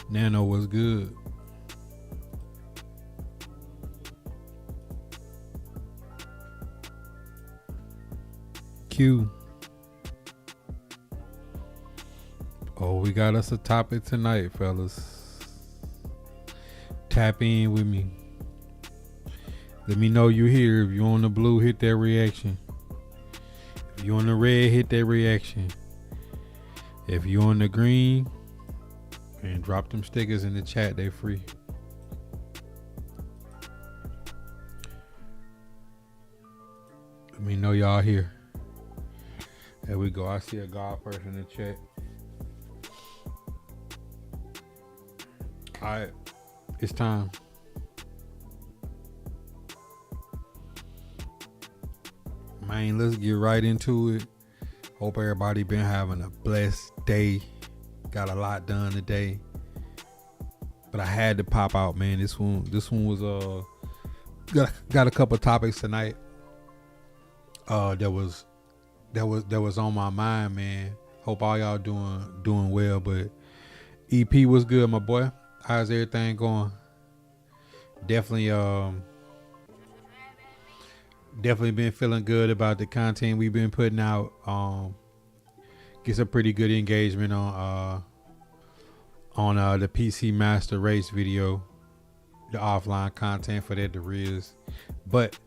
Nano was good. Q. Oh, we got us a topic tonight, fellas. Tap in with me. Let me know you here. If you on the blue, hit that reaction. If you on the red, hit that reaction. If you on the green, and drop them stickers in the chat, they free. Let me know y'all here. There we go. I see a God person in the chat. Alright, it's time. Man, let's get right into it. Hope everybody been having a blessed day. Got a lot done today. But I had to pop out, man. This one was got a couple topics tonight. That was on my mind, man. Hope all y'all doing well. But EP was good, my boy. How's everything going? Definitely been feeling good about the content we've been putting out. Get some pretty good engagement on the PC Master Race video, the offline content for that there is. But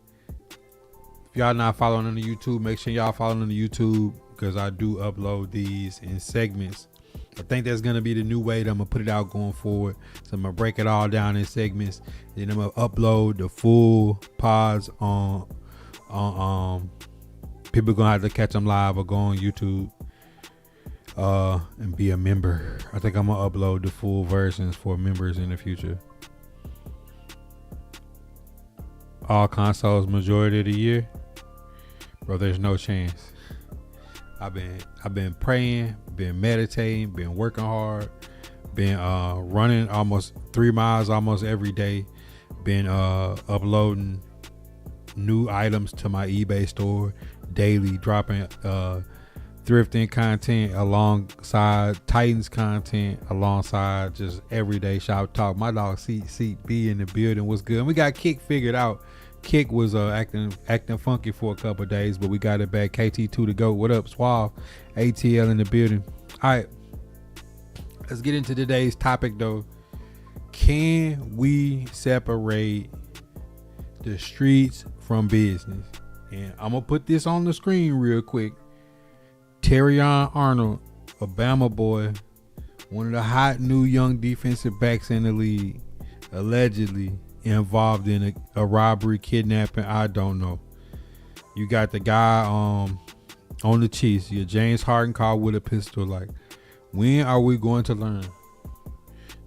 if y'all not following on the YouTube, make sure y'all following on the YouTube, because I do upload these in segments. I think that's gonna be the new way that I'm gonna put it out going forward. So I'm gonna break it all down in segments, then I'm gonna upload the full pods on people gonna have to catch them live or go on YouTube and be a member. I think I'm gonna upload the full versions for members in the future. All consoles majority of the year, bro. There's no chance. I've been praying, been meditating, been working hard, been running almost 3 miles almost every day, been uploading new items to my eBay store daily, dropping thrifting content alongside Titans content, alongside just everyday shop talk. My dog Seat B in the building was good, and we got Kick figured out. Kick was acting funky for a couple of days, but we got it back. KT2 to go. What up, Suave? ATL in the building. All right, let's get into today's topic though. Can we separate the streets from business? And I'm gonna put this on the screen real quick. Terrion Arnold, a Bama boy, one of the hot new young defensive backs in the league, allegedly involved in a robbery, kidnapping. I don't know. You got the guy on the Chiefs, your James Harden caught with a pistol. Like, when are we going to learn?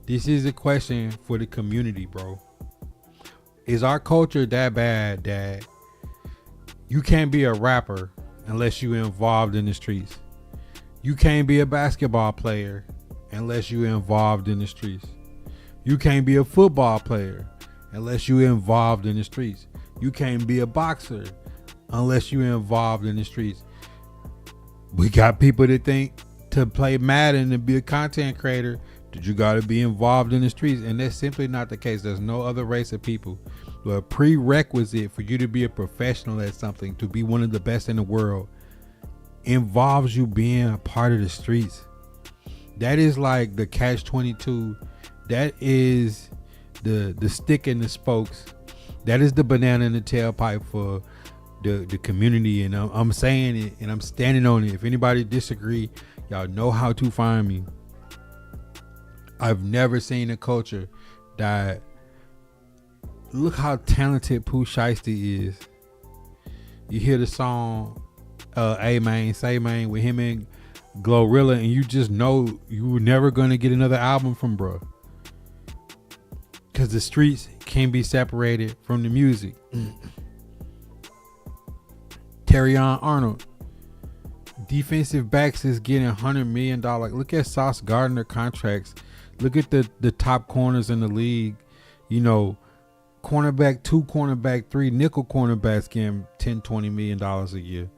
This is a question for the community, bro. Is our culture that bad that you can't be a rapper unless you're involved in the streets? You can't be a basketball player unless you're involved in the streets. You can't be a football player unless you're involved in the streets. You can't be a boxer unless you're involved in the streets. We got people that think to play Madden and be a content creator that you got to be involved in the streets, and that's simply not the case. There's no other race of people. The prerequisite for you to be a professional at something, to be one of the best in the world, involves you being a part of the streets. That is like the catch-22. That is the stick in the spokes. That is the banana in the tailpipe for the community. And I'm saying it, and I'm standing on it. If anybody disagree, y'all know how to find me. I've never seen a culture that, look how talented Pooh Shiesty is. You hear the song A-Main, Say Main with him and Glorilla, and you just know you were never going to get another album from bro. Because the streets can't be separated from the music. Terrion Arnold, defensive backs is getting $100 million. Look at Sauce Gardner contracts. Look at the top corners in the league. You know, cornerback 2, cornerback 3, nickel cornerbacks getting $10-20 million a year.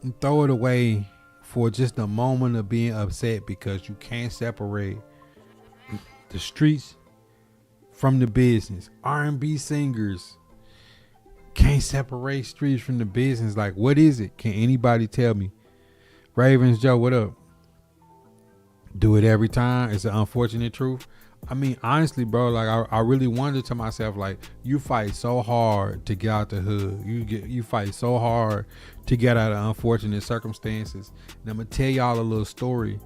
And throw it away for just a moment of being upset because you can't separate the streets from the business. R&B singers can't separate streets from the business. Like, what is it? Can anybody tell me? Ravens Joe, what up? Do it every time. It's an unfortunate truth. I mean, honestly, bro, like I really wondered to myself, like, you fight so hard to get out the hood. You fight so hard to get out of unfortunate circumstances. And I'm gonna tell y'all a little story.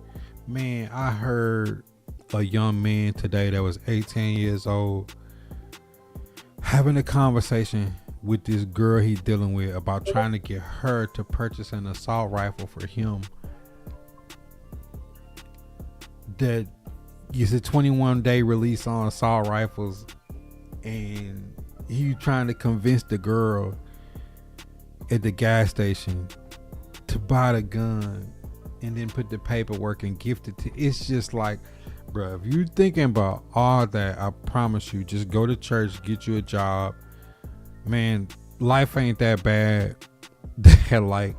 Man, I heard a young man today that was 18 years old having a conversation with this girl he's dealing with about trying to get her to purchase an assault rifle for him. That is a 21-day release on assault rifles, and he trying to convince the girl at the gas station to buy the gun and then put the paperwork and gift it to. It's just like, bro, if you thinking about all that, I promise you, just go to church, get you a job. Man, life ain't that bad. That, like,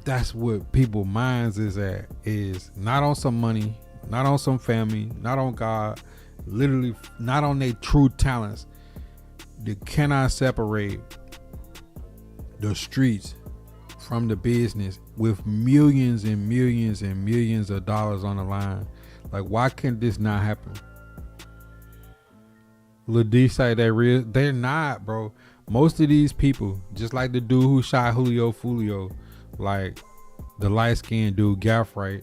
that's what people's minds is not on some money, not on some family, not on God, literally not on their true talents. They cannot separate the streets from the business with millions and millions and millions of dollars on the line. Like, why can this not happen? Lil D say they're real. They're not, bro. Most of these people, just like the dude who shot Julio Fulio, like the light-skinned dude, Gaffray,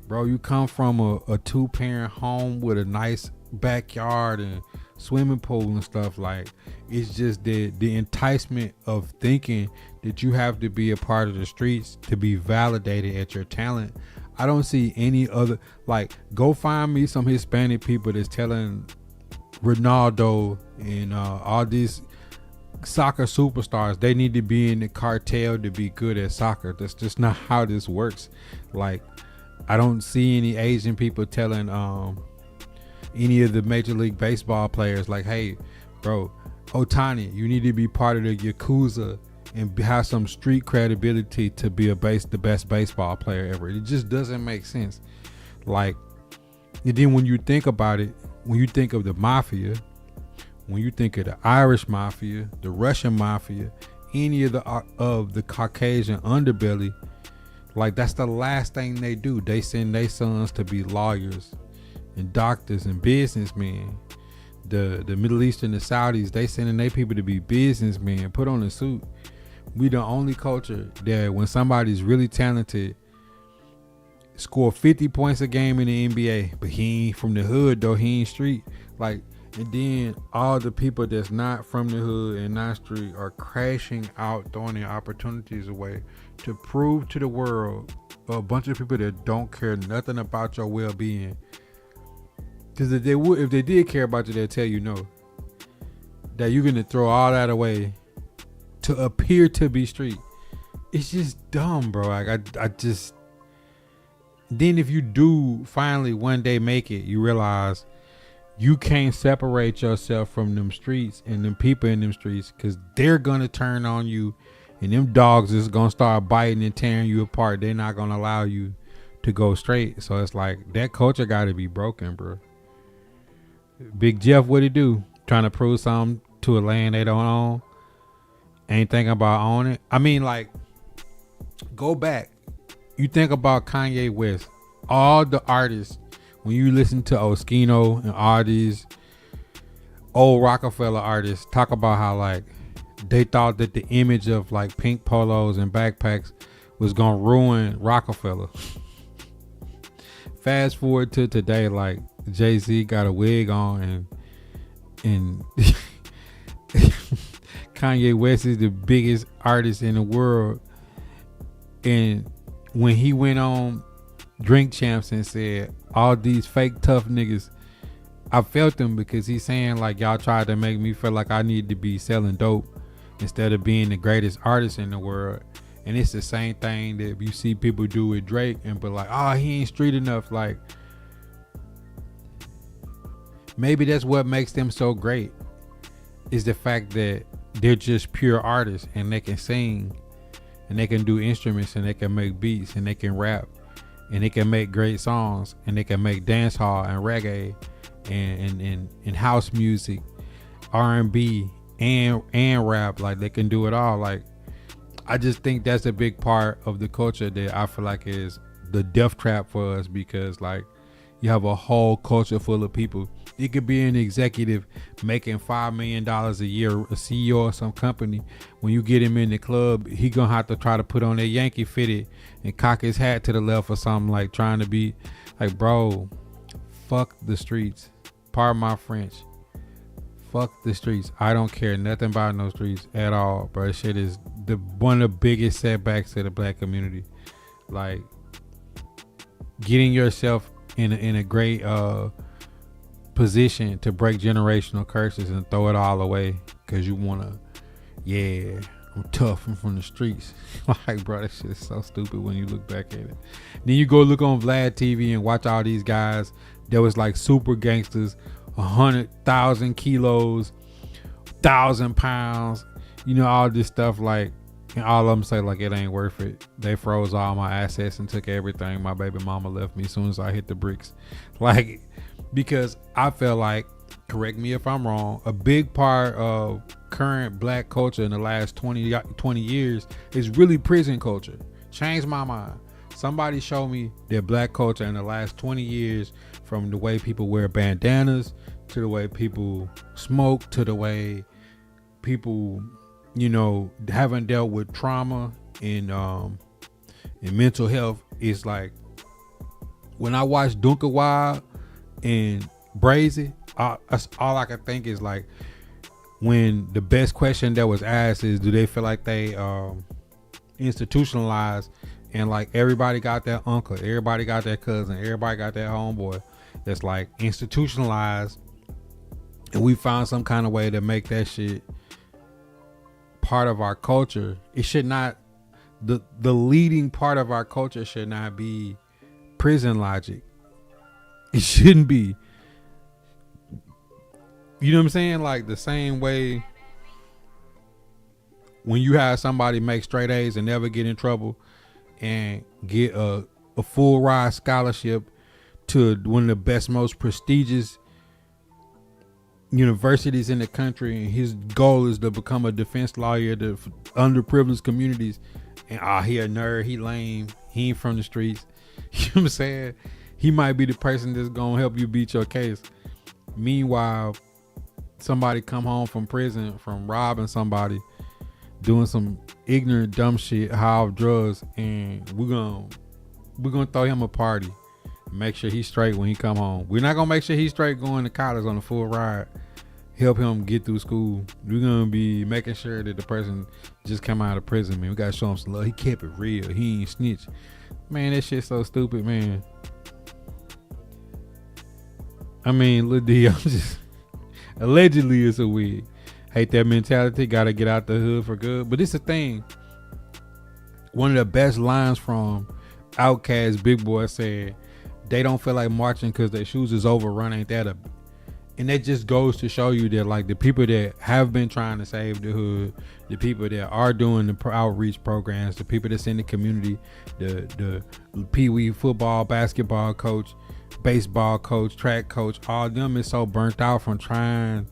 bro, you come from a two-parent home with a nice backyard and swimming pool and stuff. Like, it's just the enticement of thinking that you have to be a part of the streets to be validated at your talent. I don't see any other, like, go find me some Hispanic people that's telling Ronaldo and all these soccer superstars they need to be in the cartel to be good at soccer. That's just not how this works. Like, I don't see any Asian people telling any of the Major League Baseball players, like, hey, bro, Otani, you need to be part of the Yakuza and have some street credibility to be the best baseball player ever. It just doesn't make sense. Like, and then when you think about it, when you think of the mafia, when you think of the Irish mafia, the Russian mafia, any of the Caucasian underbelly, like, that's the last thing they do. They send their sons to be lawyers and doctors and businessmen. The Middle Eastern, the Saudis, they sending their people to be businessmen, put on a suit. We the only culture that when somebody's really talented, score 50 points a game in the NBA, but he ain't from the hood though, he ain't street. Like, and then all the people that's not from the hood and not street are crashing out, throwing their opportunities away to prove to the world, a bunch of people that don't care nothing about your well-being. Because if they did care about you, they'll tell you no. That you're gonna throw all that away to appear to be street. It's just dumb, bro. Like, I just. Then if you do finally one day make it, you realize you can't separate yourself from them streets and them people in them streets, because they're gonna turn on you, and them dogs is gonna start biting and tearing you apart. They're not gonna allow you to go straight. So it's like, that culture gotta be broken, bro. Big Jeff, what he do? Trying to prove something to a land they don't own? Ain't thinking about owning it? I mean, like, go back. You think about Kanye West, all the artists, when you listen to Oskino and all these old Rockefeller artists talk about how, like, they thought that the image of, like, pink polos and backpacks was gonna ruin Rockefeller. Fast forward to today, like, Jay-Z got a wig on and Kanye West is the biggest artist in the world. And when he went on Drink Champs and said, all these fake tough niggas, I felt them, because he's saying, like, y'all tried to make me feel like I need to be selling dope instead of being the greatest artist in the world. And it's the same thing that you see people do with Drake and be like, oh, he ain't street enough. Like, maybe that's what makes them so great, is the fact that they're just pure artists and they can sing and they can do instruments and they can make beats and they can rap and they can make great songs and they can make dance hall and reggae and house music, R&B, and rap. Like they can do it all. Like I just think that's a big part of the culture that I feel like is the death trap for us, because like you have a whole culture full of people. It could be an executive making $5 million a year, a CEO of some company. When you get him in the club, he gonna have to try to put on that Yankee fitted and cock his hat to the left or something, like trying to be like, bro, fuck the streets. Pardon my French. Fuck the streets. I don't care nothing about no streets at all, bro. Shit is one of the biggest setbacks to the black community. Like getting yourself in a great position to break generational curses and throw it all away because you wanna, yeah, I'm tough, I'm from the streets. Like, bro, that shit is so stupid when you look back at it. Then you go look on Vlad TV and watch all these guys that was like super gangsters, 100,000 kilos, 1,000 pounds, you know, all this stuff. Like, and all of them say like it ain't worth it. They froze all my assets and took everything. My baby mama left me as soon as I hit the bricks. Like, because I feel like, correct me if I'm wrong, a big part of current black culture in the last 20 years is really prison culture. Changed my mind. Somebody showed me that black culture in the last 20 years, from the way people wear bandanas to the way people smoke to the way people, you know, haven't dealt with trauma and mental health. Is like when I watch Dunka Wild and Brazy, that's all I can think is like, when the best question that was asked is, do they feel like they institutionalized, and like everybody got that uncle, everybody got that cousin, everybody got that homeboy that's like institutionalized, and we found some kind of way to make that shit part of our culture. It should not, the leading part of our culture should not be prison logic. It shouldn't be. You know what I'm saying? Like the same way when you have somebody make straight A's and never get in trouble and get a full ride scholarship to one of the best, most prestigious universities in the country, and his goal is to become a defense lawyer to underprivileged communities, and he a nerd, he lame, he ain't from the streets. You know what I'm saying? He might be the person that's gonna help you beat your case. Meanwhile, somebody come home from prison from robbing somebody, doing some ignorant dumb shit, high off drugs, and we're gonna throw him a party, make sure he's straight when he come home. We're not gonna make sure he's straight going to college on a full ride, help him get through school. We're gonna be making sure that the person just come out of prison, man. We gotta show him some love. He kept it real, he ain't snitch. Man, that shit's so stupid, man. I mean, Lil D, I'm just allegedly it's a wig. Hate that mentality. Gotta get out the hood for good. But it's a thing. One of the best lines from Outkast Big Boy said, they don't feel like marching because their shoes is overrun. Ain't that a... And that just goes to show you that like the people that have been trying to save the hood, the people that are doing the outreach programs, the people that's in the community, the pee-wee football, basketball coach, baseball coach, track coach, all of them is so burnt out from trying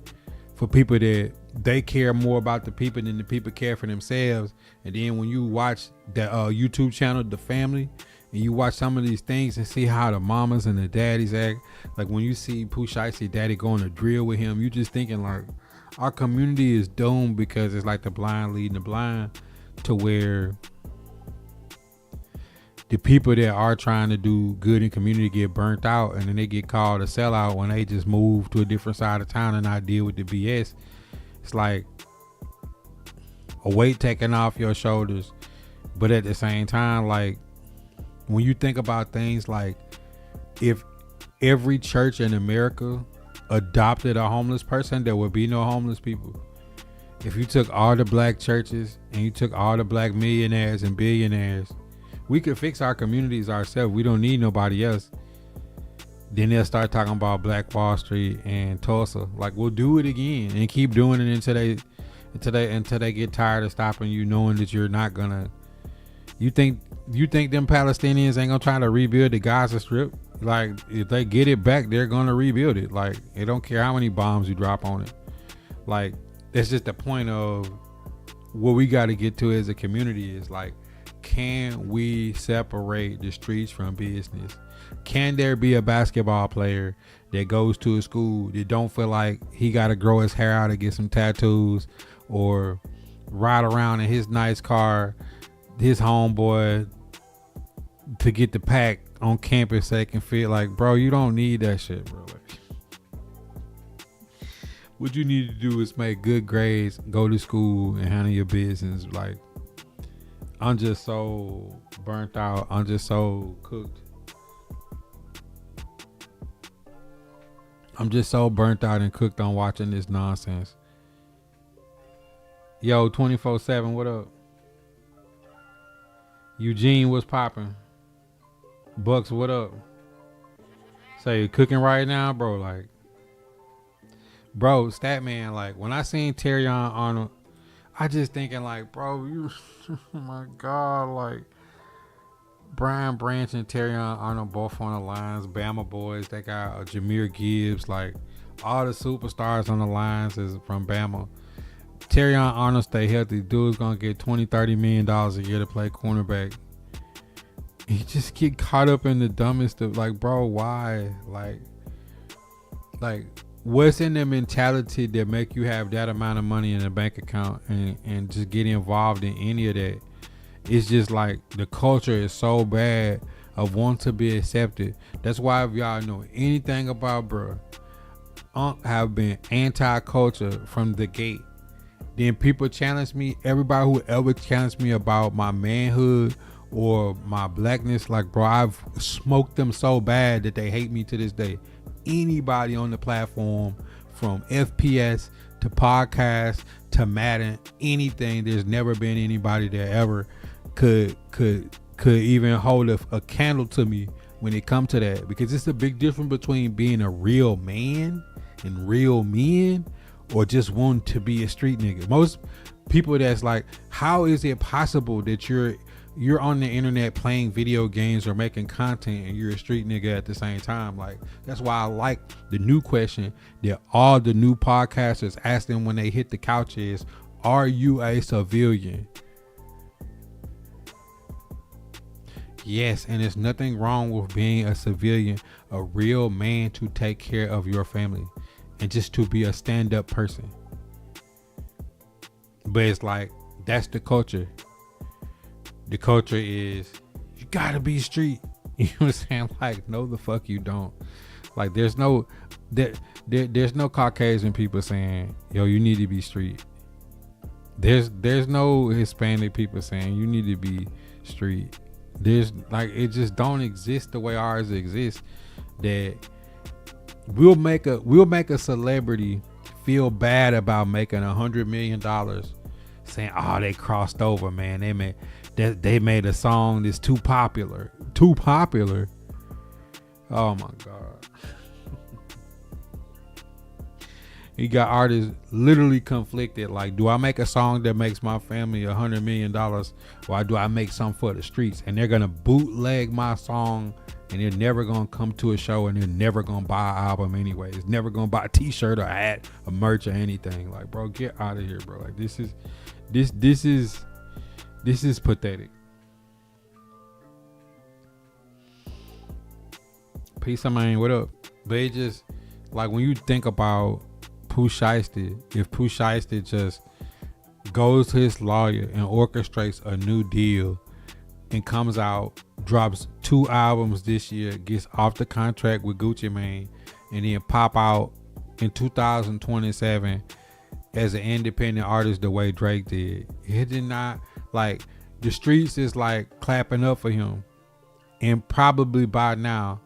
for people that they care more about the people than the people care for themselves. And then when you watch that YouTube channel, The Family, and you watch some of these things and see how the mamas and the daddies act, like when you see Pooh Shiesty daddy going to drill with him, you just thinking like our community is doomed, because it's like the blind leading the blind, to where the people that are trying to do good in community get burnt out, and then they get called a sellout when they just move to a different side of town and not deal with the BS. It's like a weight taken off your shoulders. But at the same time, like when you think about things like, if every church in America adopted a homeless person, there would be no homeless people. If you took all the black churches and you took all the black millionaires and billionaires, we could fix our communities ourselves. We don't need nobody else. Then they'll start talking about Black Wall Street and Tulsa. Like, we'll do it again and keep doing it until they get tired of stopping you, knowing that you're not gonna. You think them Palestinians ain't gonna try to rebuild the Gaza Strip? Like if they get it back, they're gonna rebuild it. Like they don't care how many bombs you drop on it. Like that's just the point of what we got to get to as a community is like, can we separate the streets from business? Can there be a basketball player that goes to a school that don't feel like he got to grow his hair out and get some tattoos or ride around in his nice car, his homeboy, to get the pack on campus so they can feel like, bro, you don't need that shit, bro. Like, what you need to do is make good grades, go to school, and handle your business. Like, I'm just so burnt out. I'm just so cooked. I'm just so burnt out and cooked on watching this nonsense. Yo, 24/7, what up? Eugene, what's popping? Bucks, what up? Say, you cooking right now, bro? Like, bro, Statman, like, when I seen Terrion Arnold, I just thinking like, bro, you, oh my God, like, Brian Branch and Terrion Arnold both on the lines. Bama boys, they got Jahmyr Gibbs, like, all the superstars on the lines is from Bama. Terrion Arnold stay healthy. Dude's gonna get $20-30 million a year to play cornerback. He just get caught up in the dumbest of, like, bro, why? Like what's in the mentality that make you have that amount of money in a bank account and just get involved in any of that? It's just like the culture is so bad of wanting to be accepted. That's why if y'all know anything about bro, have been anti-culture from the gate. Then people challenge me. Everybody who ever challenged me about my manhood or my blackness, like, bro, I've smoked them so bad that they hate me to this day. Anybody on the platform, from FPS to podcast to Madden, anything, there's never been anybody that ever could even hold a candle to me when it comes to that, because it's a big difference between being a real man and real men or just wanting to be a street nigga. Most people that's like, how is it possible that you're on the internet playing video games or making content and you're a street nigga at the same time? Like, that's why I like the new question that all the new podcasters ask them when they hit the couch is, are you a civilian? Yes, and there's nothing wrong with being a civilian, a real man to take care of your family and just to be a stand-up person. But it's like, that's the culture. The culture is, you gotta be street. You know what I'm saying? Like, no, the fuck you don't. Like, there's no Caucasian people saying, yo, you need to be street. There's no Hispanic people saying you need to be street. There's like, it just don't exist the way ours exists. That we'll make a celebrity feel bad about making $100 million, saying, oh, they crossed over, man. They made a song that's too popular. Oh my God. You got artists literally conflicted. Like, do I make a song that makes my family $100 million, or do I make something for the streets? And they're gonna bootleg my song, and they're never gonna come to a show, and they're never gonna buy an album anyway. It's never gonna buy a T-shirt or a hat, a merch or anything. Like, bro, get out of here, bro. Like, this is pathetic. Peace, man. What up? But it just, like, when you think about Pooh Shiesty, if Pooh Shiesty just goes to his lawyer and orchestrates a new deal and comes out, drops 2 albums this year, gets off the contract with Gucci Mane, and then pop out in 2027 as an independent artist the way Drake did, it did not, like, the streets is like clapping up for him. And probably by now,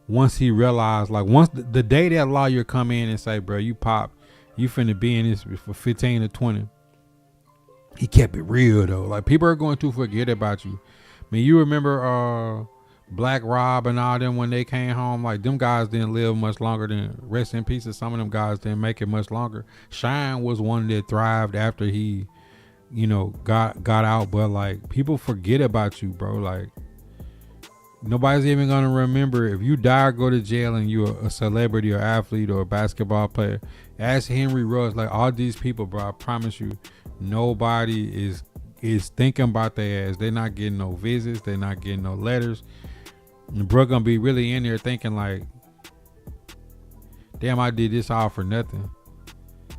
once he realized, like, once the day that lawyer come in and say, bro, you finna be in this for 15 to 20. He kept it real though. Like, people are going to forget about you. I mean, you remember Black Rob and all them when they came home? Like, them guys didn't live much longer than, rest in peace, some of them guys didn't make it much longer. Shine was one that thrived after he, got out. But like, people forget about you, bro. Like, Nobody's even gonna remember if you die or go to jail and you're a celebrity or athlete or a basketball player. Ask Henry Ruggs, like all these people, bro. I promise you, nobody is thinking about their ass. They're not getting no visits. They're not getting no letters. And bro gonna be really in there thinking like, damn, I did this all for nothing.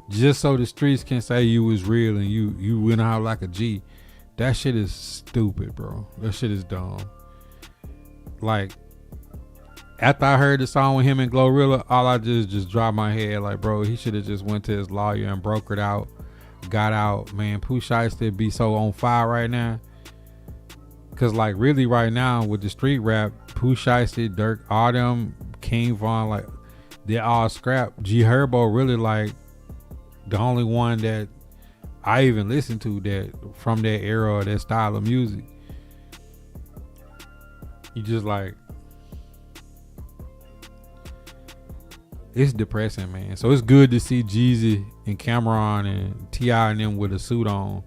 Just so the streets can say you was real and you went out like a G. That shit is stupid, bro. That shit is dumb. Like, after I heard the song with him and Glorilla, all I just dropped my head. Like, bro, he should have just went to his lawyer and brokered out, got out. Man, Pooh Shiesty be so on fire right now. Cause like really right now with the street rap, Pooh Shiesty, Dirk, all them, King Von, like they're all scrap. G Herbo really like the only one that I even listen to that from that era or that style of music. You just like, it's depressing, man. So it's good to see Jeezy and Cameron and T.I. and them with a suit on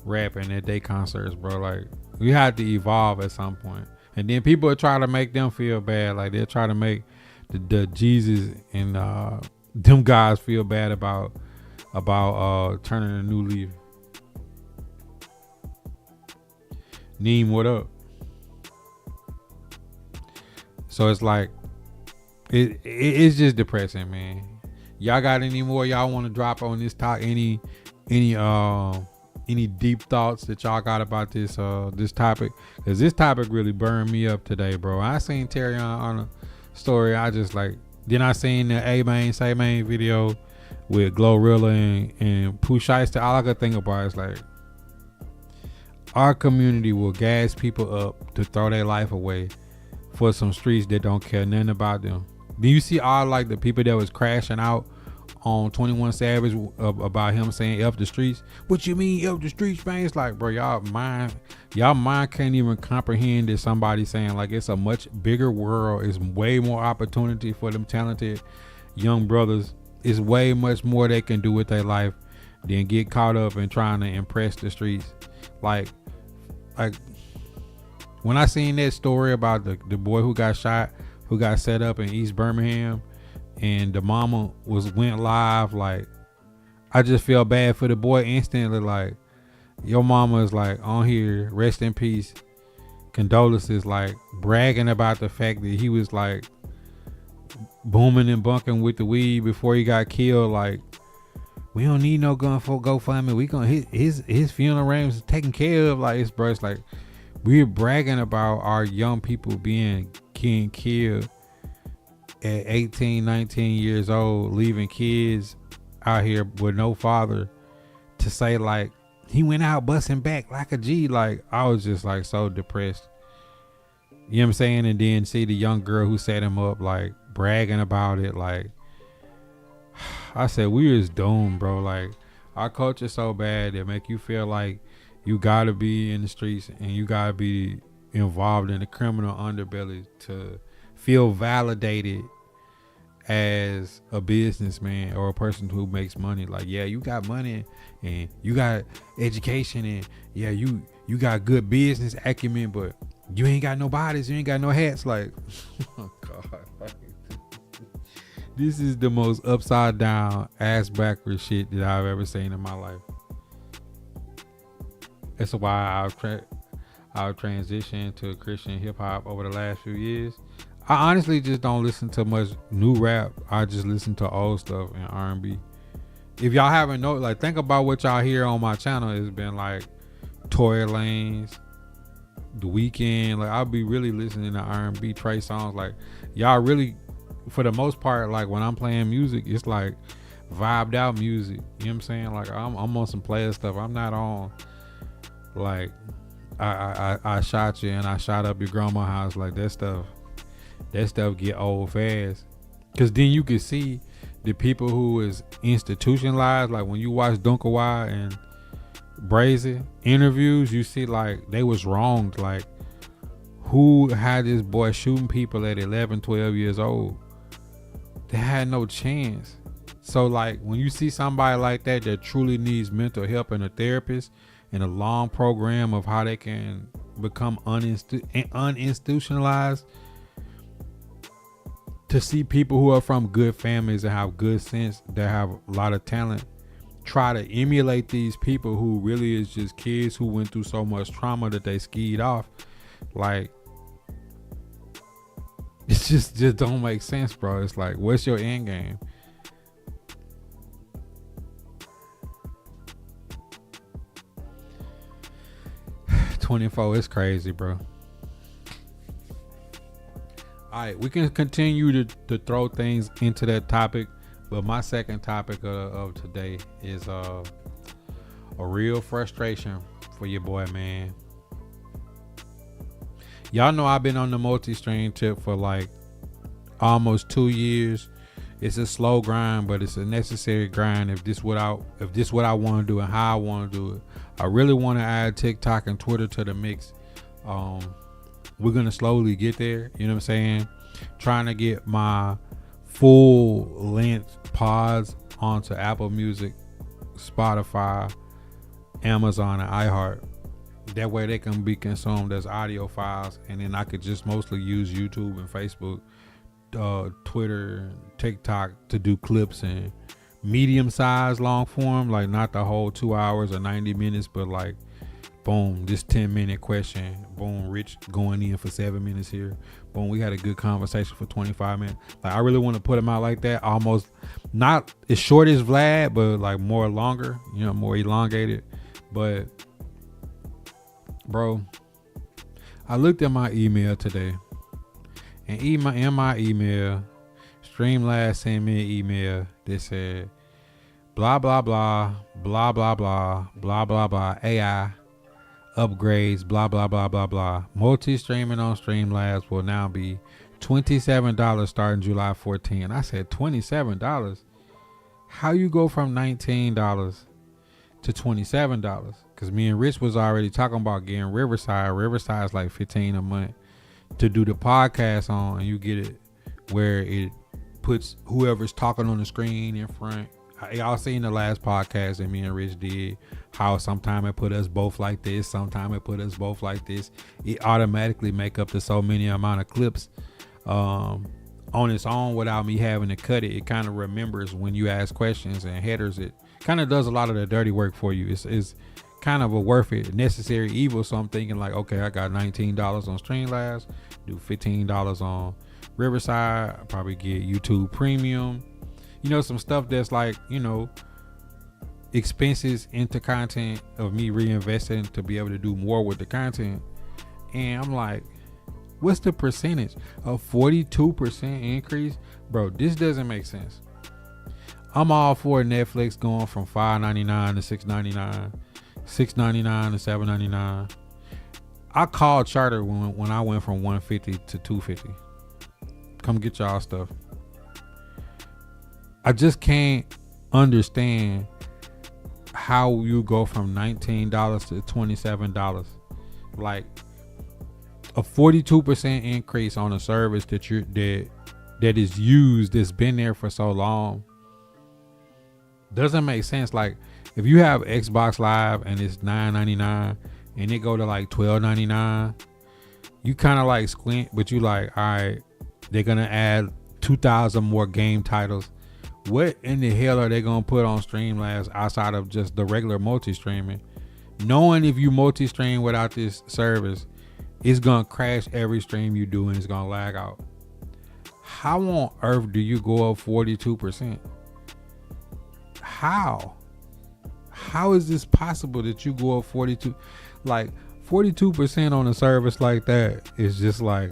rapping at their concerts, bro. Like, we had to evolve at some point. And then people are trying to make them feel bad. Like, they're trying to make the Jeezys and them guys feel bad about turning a new leaf. Neem, what up? So it's like, it's just depressing, man. Y'all got any more y'all want to drop on this talk? Any deep thoughts that y'all got about this topic? Because this topic really burned me up today, bro. I seen Terry on a story. I just like, then I seen the A-Main, Say-Main video with Glorilla and Pooh Shiesty. All I could think about is like, our community will gas people up to throw their life away for some streets that don't care nothing about them. Do you see all like the people that was crashing out on 21 Savage about him saying F the streets? What you mean F the streets, man? It's like, bro, y'all mind can't even comprehend that somebody saying like it's a much bigger world. It's way more opportunity for them talented young brothers. It's way much more they can do with their life than get caught up in trying to impress the streets. Like when I seen that story about the boy who got shot, who got set up in East Birmingham, and the mama went live, like I just feel bad for the boy instantly. Like, your mama is like on here, rest in peace, condolences, like bragging about the fact that he was like booming and bunking with the weed before he got killed. Like, we don't need no gun for GoFundMe. We gonna his funeral arrangements taken care of. Like, it's like we're bragging about our young people being killed at 18, 19 years old, leaving kids out here with no father, to say like he went out busting back like a G. Like, I was just like so depressed. You know what I'm saying? And then see the young girl who set him up, like bragging about it. Like, I said, we is doomed, bro. Like, our culture so bad that make you feel like you gotta be in the streets and you gotta be involved in the criminal underbelly to feel validated as a businessman or a person who makes money. Like, yeah, you got money and you got education and yeah, you got good business acumen, but you ain't got no bodies, you ain't got no hats. Like, oh God, this is the most upside down, ass backwards shit that I've ever seen in my life. That's why I've transitioned to Christian hip hop over the last few years. I honestly just don't listen to much new rap. I just listen to old stuff and R&B. If y'all haven't noticed, like, think about what y'all hear on my channel. It's been like Tory Lanez, The Weeknd. Like, I'll be really listening to R&B, Trey songs. Like, y'all really, for the most part, like when I'm playing music, it's like vibed out music. You know what I'm saying? Like, I'm on some player stuff. I'm not on like I shot you and I shot up your grandma's house. Like, that stuff get old fast. Cause then you can see the people who is institutionalized. Like, when you watch Dunkawai and Brazy interviews, you see like they was wronged. Like, who had this boy shooting people at 11, 12 years old? They had no chance. So like, when you see somebody like that truly needs mental help and a therapist and a long program of how they can become uninstitutionalized, to see people who are from good families and have good sense, that have a lot of talent, try to emulate these people who really is just kids who went through so much trauma that they skied off. Like, it just don't make sense, bro. It's like, what's your end game? $24 is crazy, bro. All right, we can continue to throw things into that topic, but my second topic of today is a real frustration for your boy, man. Y'all know I've been on the multi-stream tip for like almost 2 years. It's a slow grind, but it's a necessary grind if this what I want to do and how I want to do it. I really want to add TikTok and Twitter to the mix. We're gonna slowly get there. You know what I'm saying? Trying to get my full length pods onto Apple Music, Spotify, Amazon, and iHeart. That way they can be consumed as audio files, and then I could just mostly use YouTube and Facebook, Twitter, TikTok to do clips and medium size long form, like not the whole 2 hours or 90 minutes, but like boom, this 10-minute question, boom, Rich going in for 7 minutes here, boom, we had a good conversation for 25 minutes. Like, I really want to put them out like that, almost not as short as Vlad, but like more longer, you know, more elongated. But bro, I looked at my email today, and in my email, Streamlabs sent me an email that said blah blah blah blah blah blah blah blah blah AI upgrades blah blah blah blah blah. Multi-streaming on Streamlabs will now be $27 starting July 14th. And I said, $27? How you go from $19 to $27? Because me and Rich was already talking about getting Riverside. Riverside is like $15 a month to do the podcast on, and you get it where it puts whoever's talking on the screen in front. Y'all seen the last podcast that me and Rich did, how sometimes it put us both like this, sometimes it put us both like this. It automatically make up to so many amount of clips on its own without me having to cut it. It kind of remembers when you ask questions and headers. It kind of does a lot of the dirty work for you. It's kind of a worth it, necessary evil. So I'm thinking like, okay, I got $19 on Streamlabs, do $15 on Riverside. I probably get YouTube Premium. You know, some stuff that's like, you know, expenses into content of me reinvesting to be able to do more with the content. And I'm like, what's the percentage? A 42% increase? Bro, this doesn't make sense. I'm all for Netflix going from $5.99 to $6.99, $6.99 to $7.99. I called Charter when I went from $150 to $250. Come get y'all stuff. I just can't understand how you go from $19 to $27. Like a 42% increase on a service that is used, that's been there for so long, doesn't make sense. Like if you have Xbox Live and it's $9.99 and it go to like $12.99, you kind of like squint, but you like, all right, they're gonna add 2,000 more game titles. What in the hell are they gonna put on Streamlabs outside of just the regular multi-streaming? Knowing if you multi-stream without this service, it's gonna crash every stream you do and it's gonna lag out. How on earth do you go up 42%? How is this possible that you go up 42? Like 42% on a service like that is just like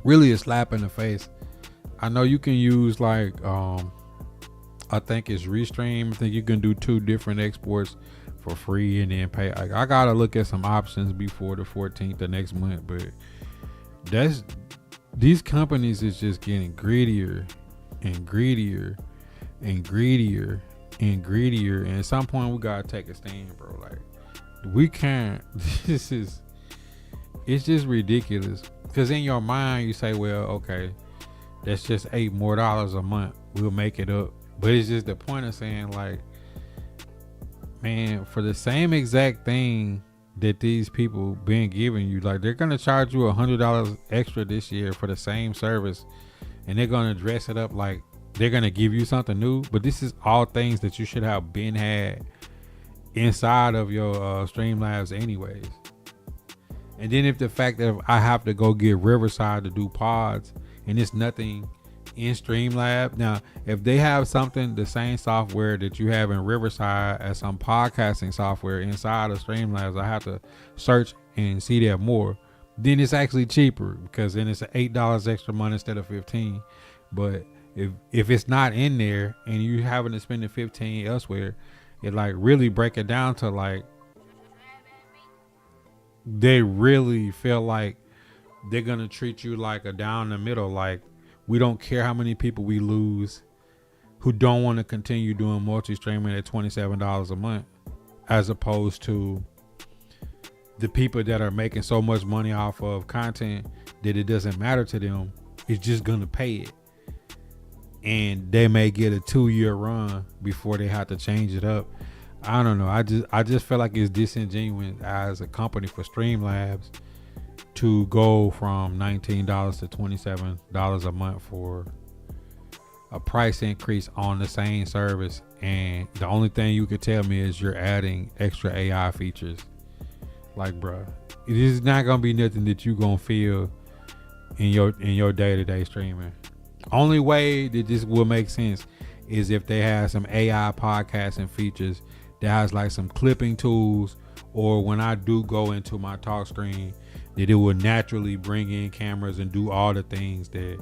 really a slap in the face. I know you can use like I think it's Restream. I think you can do 2 different exports for free and then pay. I gotta look at some options before the 14th of next month, but these companies is just getting greedier and greedier and greedier and greedier, and at some point we gotta take a stand, bro. Like we can't. It's just ridiculous, because in your mind you say, well, okay, that's just $8 more a month, we'll make it up. But it's just the point of saying, like, man, for the same exact thing that these people been giving you. Like, they're gonna charge you $100 extra this year for the same service, and they're gonna dress it up like they're gonna give you something new. But this is all things that you should have been had inside of your Streamlabs anyways. And then if the fact that I have to go get Riverside to do pods, and it's nothing in Streamlabs. Now, if they have something, the same software that you have in Riverside as some podcasting software inside of Streamlabs, I have to search and see that more. Then it's actually cheaper, because then it's $8 extra month instead of 15. But if it's not in there and you having to spend the 15 elsewhere, it like really break it down to like, they really feel like they're gonna treat you like a down the middle. Like, we don't care how many people we lose who don't want to continue doing multi-streaming at $27 a month, as opposed to the people that are making so much money off of content that it doesn't matter to them. It's just gonna pay it, and they may get a 2-year run before they have to change it up. I don't know. I just feel like it's disingenuous as a company for Streamlabs to go from $19 to $27 a month for a price increase on the same service, and the only thing you could tell me is you're adding extra AI features. Like, bruh, it is not gonna be nothing that you gonna feel in your day-to-day streaming. Only way that this will make sense is if they have some AI podcasting features that has like some clipping tools, or when I do go into my talk screen, that it will naturally bring in cameras and do all the things that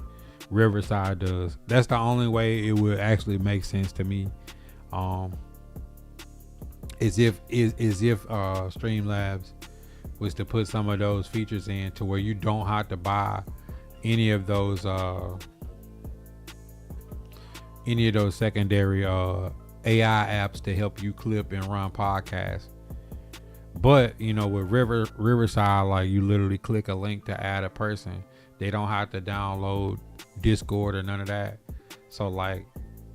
Riverside does. That's the only way it would actually make sense to me. Is if Streamlabs was to put some of those features in to where you don't have to buy any of those secondary AI apps to help you clip and run podcasts. But you know, with Riverside, like, you literally click a link to add a person. They don't have to download Discord or none of that. So like,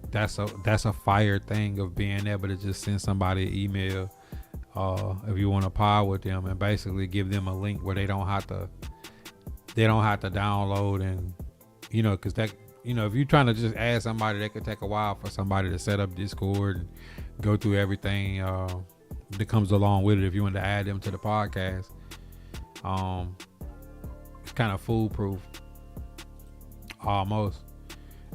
that's a fire thing of being able to just send somebody an email if you want to pod with them, and basically give them a link where they don't have to download. And you know, because that, you know, if you're trying to just add somebody, that could take a while for somebody to set up Discord and go through everything that comes along with it. If you want to add them to the podcast, it's kind of foolproof almost.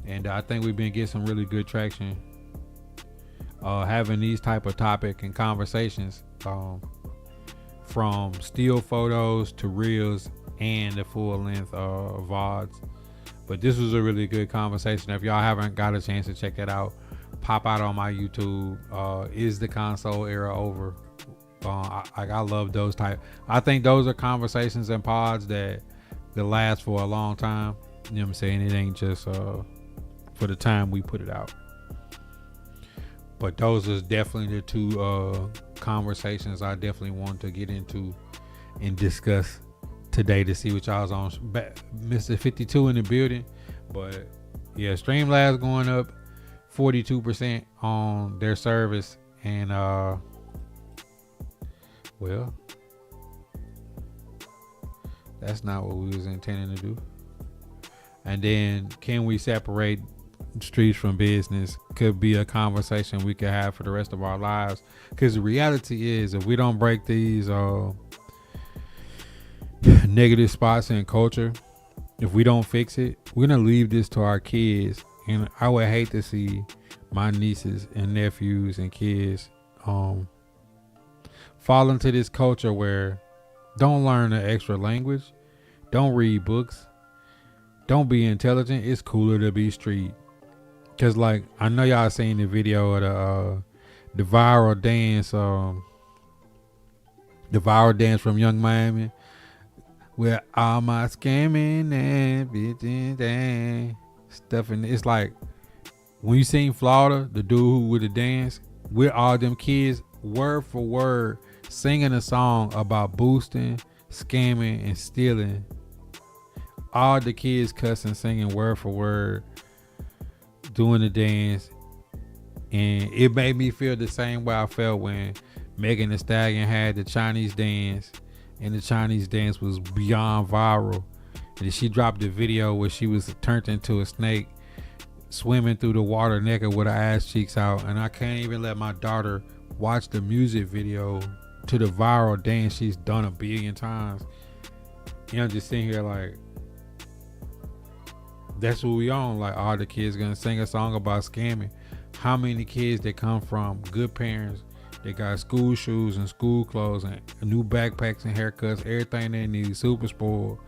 And I think we've been getting some really good traction having these type of topic and conversations, from still photos to reels and the full length VODs. But this was a really good conversation. If y'all haven't got a chance to check it out, pop out on my YouTube. Is the console era over? I love those type. I think those are conversations and pods that last for a long time. You know what I'm saying? It ain't just for the time we put it out. But those is definitely the two conversations I definitely want to get into and discuss today, to see what y'all's on. Mr. 52 in the building. But yeah, Streamlabs going up 42% on their service, and well, that's not what we was intending to do. And then, can we separate streets from business? Could be a conversation we could have for the rest of our lives, because the reality is, if we don't break these negative spots in culture, if we don't fix it, we're gonna leave this to our kids. And I would hate to see my nieces and nephews and kids fall into this culture where don't learn an extra language, don't read books, don't be intelligent. It's cooler to be street. Cause like, I know y'all seen the video of the viral dance from Young Miami, where all my scamming and bitching and stuff, and it's like, when you seen Florida, the dude who with the dance with all them kids, word for word singing a song about boosting, scamming, and stealing. All the kids cussing, singing word for word, doing the dance. And it made me feel the same way I felt when Megan Thee Stallion had the Chinese dance, and the Chinese dance was beyond viral. And she dropped the video where she was turned into a snake, swimming through the water naked with her ass cheeks out. And I can't even let my daughter watch the music video to the viral dance she's done 1 billion times. You know, just sitting here like, that's what we on. Like, all the kids gonna sing a song about scamming. How many kids that come from good parents, they got school shoes and school clothes and new backpacks and haircuts, everything they need, super spoiled,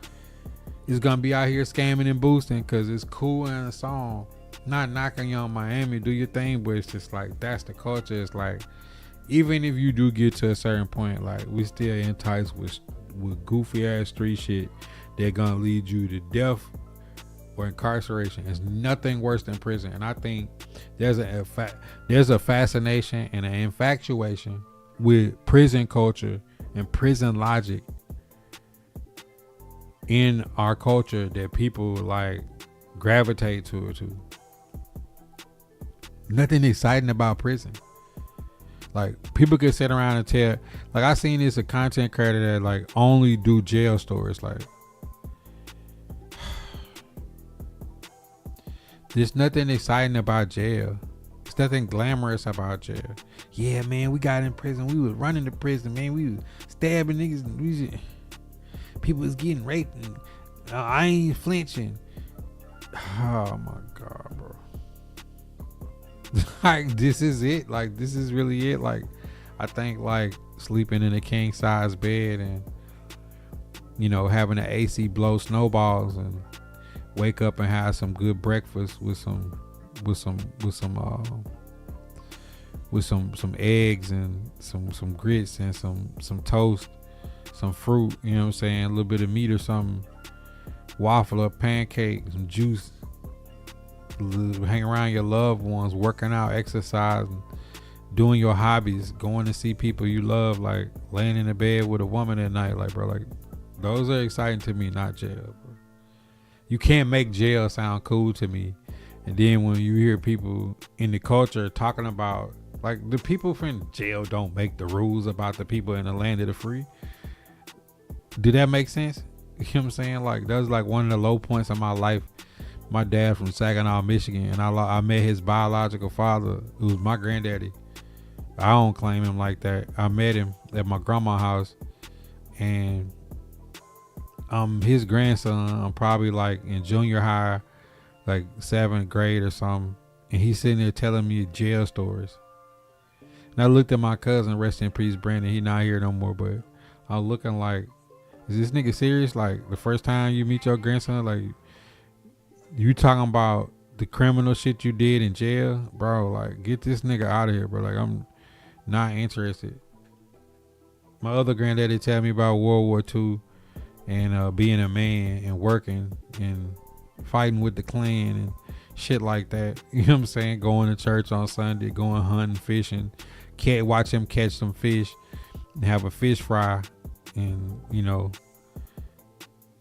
is gonna be out here scamming and boosting because it's cool in a song. Not knocking you on Miami, do your thing, but it's just like, that's the culture. It's like, even if you do get to a certain point, like, we still enticed with goofy ass street shit they're gonna lead you to death or incarceration. It's nothing worse than prison. And I think there's a fascination and an infatuation with prison culture and prison logic in our culture that people like gravitate to it too. Nothing exciting about prison. Like, people could sit around and tell, like, I seen this a content creator that like only do jail stories. Like, there's nothing exciting about jail. There's nothing glamorous about jail. Yeah, man, we got in prison. We was running to prison, man. We was stabbing niggas. People was getting raped, and I ain't flinching. Oh my God, bro. Like, this is it. Like, this is really it. Like, I think like sleeping in a king size bed and, you know, having an AC blow snowballs and wake up and have some good breakfast with some eggs and some grits and some toast, some fruit, you know what I'm saying, a little bit of meat or something, waffle or pancake, some juice, hang around your loved ones, working out, exercising, doing your hobbies, going to see people you love, like laying in the bed with a woman at night. Like, bro, like, those are exciting to me, not jail, bro. You can't make jail sound cool to me. And then when you hear people in the culture talking about, like, the people from jail don't make the rules about the people in the land of the free. Did that make sense? You know what I'm saying? Like, that was like one of the low points of my life. My dad from Saginaw, Michigan, and I met his biological father, who was my granddaddy. I don't claim him like that. I met him at my grandma's house, and I'm his grandson. I'm probably like in junior high, like 7th grade or something, and he's sitting there telling me jail stories. And I looked at my cousin, rest in peace, Brandon. He not here no more, but I'm looking like, is this nigga serious? Like, the first time you meet your grandson, like, you talking about the criminal shit you did in jail, bro? Like, get this nigga out of here, bro. Like, I'm not interested. My other granddaddy tell me about World War II and being a man and working and fighting with the Klan and shit like that. You know what I'm saying? Going to church on Sunday, going hunting, fishing, watch him catch some fish and have a fish fry, and, you know,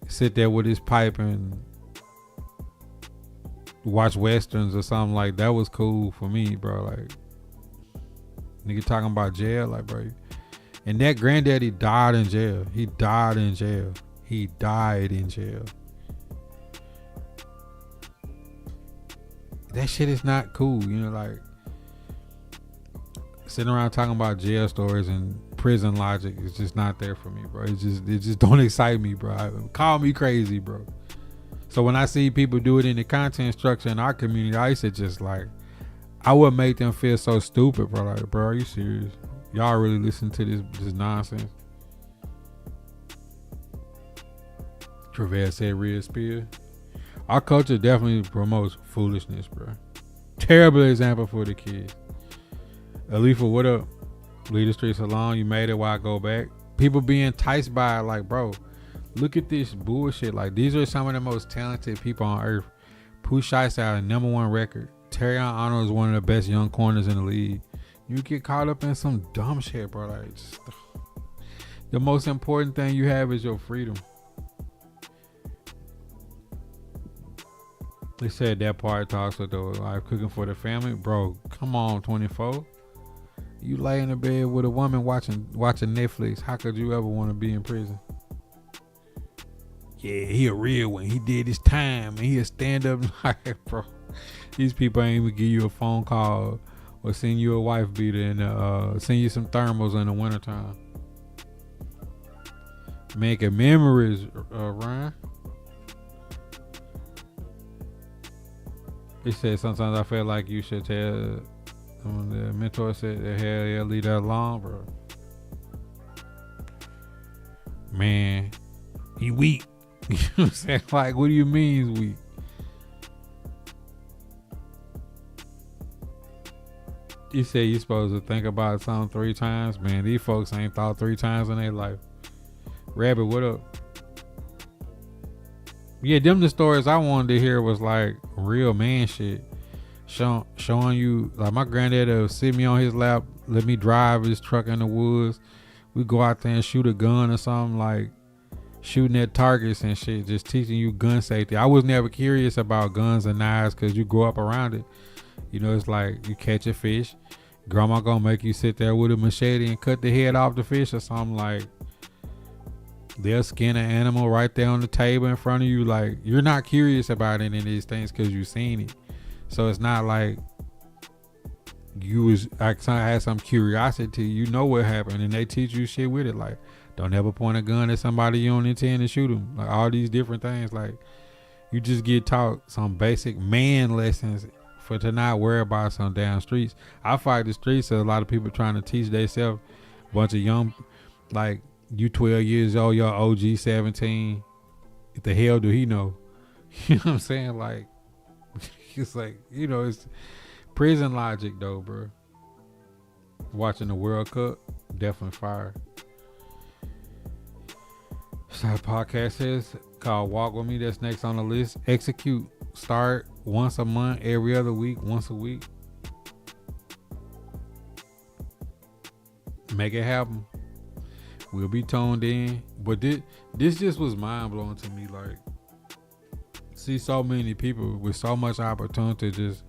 sit there with his pipe and watch westerns or something. Like, that was cool for me, bro. Like, nigga talking about jail, like, bro. And that granddaddy died in jail. He died in jail. He died in jail. That shit is not cool, you know. Like, sitting around talking about jail stories and prison logic is just not there for me, bro. It just don't excite me, bro. Call me crazy, bro. So when I see people do it in the content structure in our community, I used to just like, I would make them feel so stupid, bro. Like, bro, are you serious? Y'all really listen to this nonsense? Travell said real spear. Our culture definitely promotes foolishness, bro. Terrible example for the kids. Alifa, what up? Lead the streets alone. You made it while I go back. People being enticed by it, like, bro, look at this bullshit. Like, these are some of the most talented people on earth. Pooh Shiesty out a #1 record. Terrion Arnold is one of the best young corners in the league. You get caught up in some dumb shit, bro. Like, just, the most important thing you have is your freedom. They said that part talks with the life cooking for the family. Bro, come on, 24. You lay in the bed with a woman watching Netflix. How could you ever want to be in prison? Yeah, he a real one. He did his time and he'll stand up like, bro. These people ain't even give you a phone call or send you a wife beater and send you some thermals in the wintertime. Making memories, Ryan. He said sometimes I feel like you should tell. The mentor said, "The hell yeah, leave that alone, bro." Man, he weak. You know what I'm saying? Like, what do you mean he's weak? You say you supposed to think about something 3 times. Man, these folks ain't thought 3 times in their life. Rabbit, what up? Yeah, them the stories I wanted to hear was like real man shit. Showing you, like my granddad would sit me on his lap, let me drive his truck in the woods. We go out there and shoot a gun or something, like shooting at targets and shit, just teaching you gun safety. I was never curious about guns and knives because you grow up around it. You know, it's like you catch a fish, grandma gonna make you sit there with a machete and cut the head off the fish or something. Like, they'll skin an animal right there on the table in front of you. Like, you're not curious about any of these things because you've seen it. So it's not like you was, I had some curiosity. You know what happened, and they teach you shit with it. Like, don't ever point a gun at somebody you don't intend to shoot them. Like, all these different things. Like, you just get taught some basic man lessons for to not worry about some damn streets. I fight the streets. So a lot of people trying to teach themselves. Bunch of young, like, you 12 years old, your OG 17. What the hell do he know? You know what I'm saying? Like, it's like, you know, it's prison logic though, bro. Watching the World Cup, definitely fire. So the podcast is called Walk With Me. That's next on the list. Execute. Start once a month, every other week, once a week. Make it happen. We'll be toned in. But this just was mind blowing to me. Like, see so many people with so much opportunity just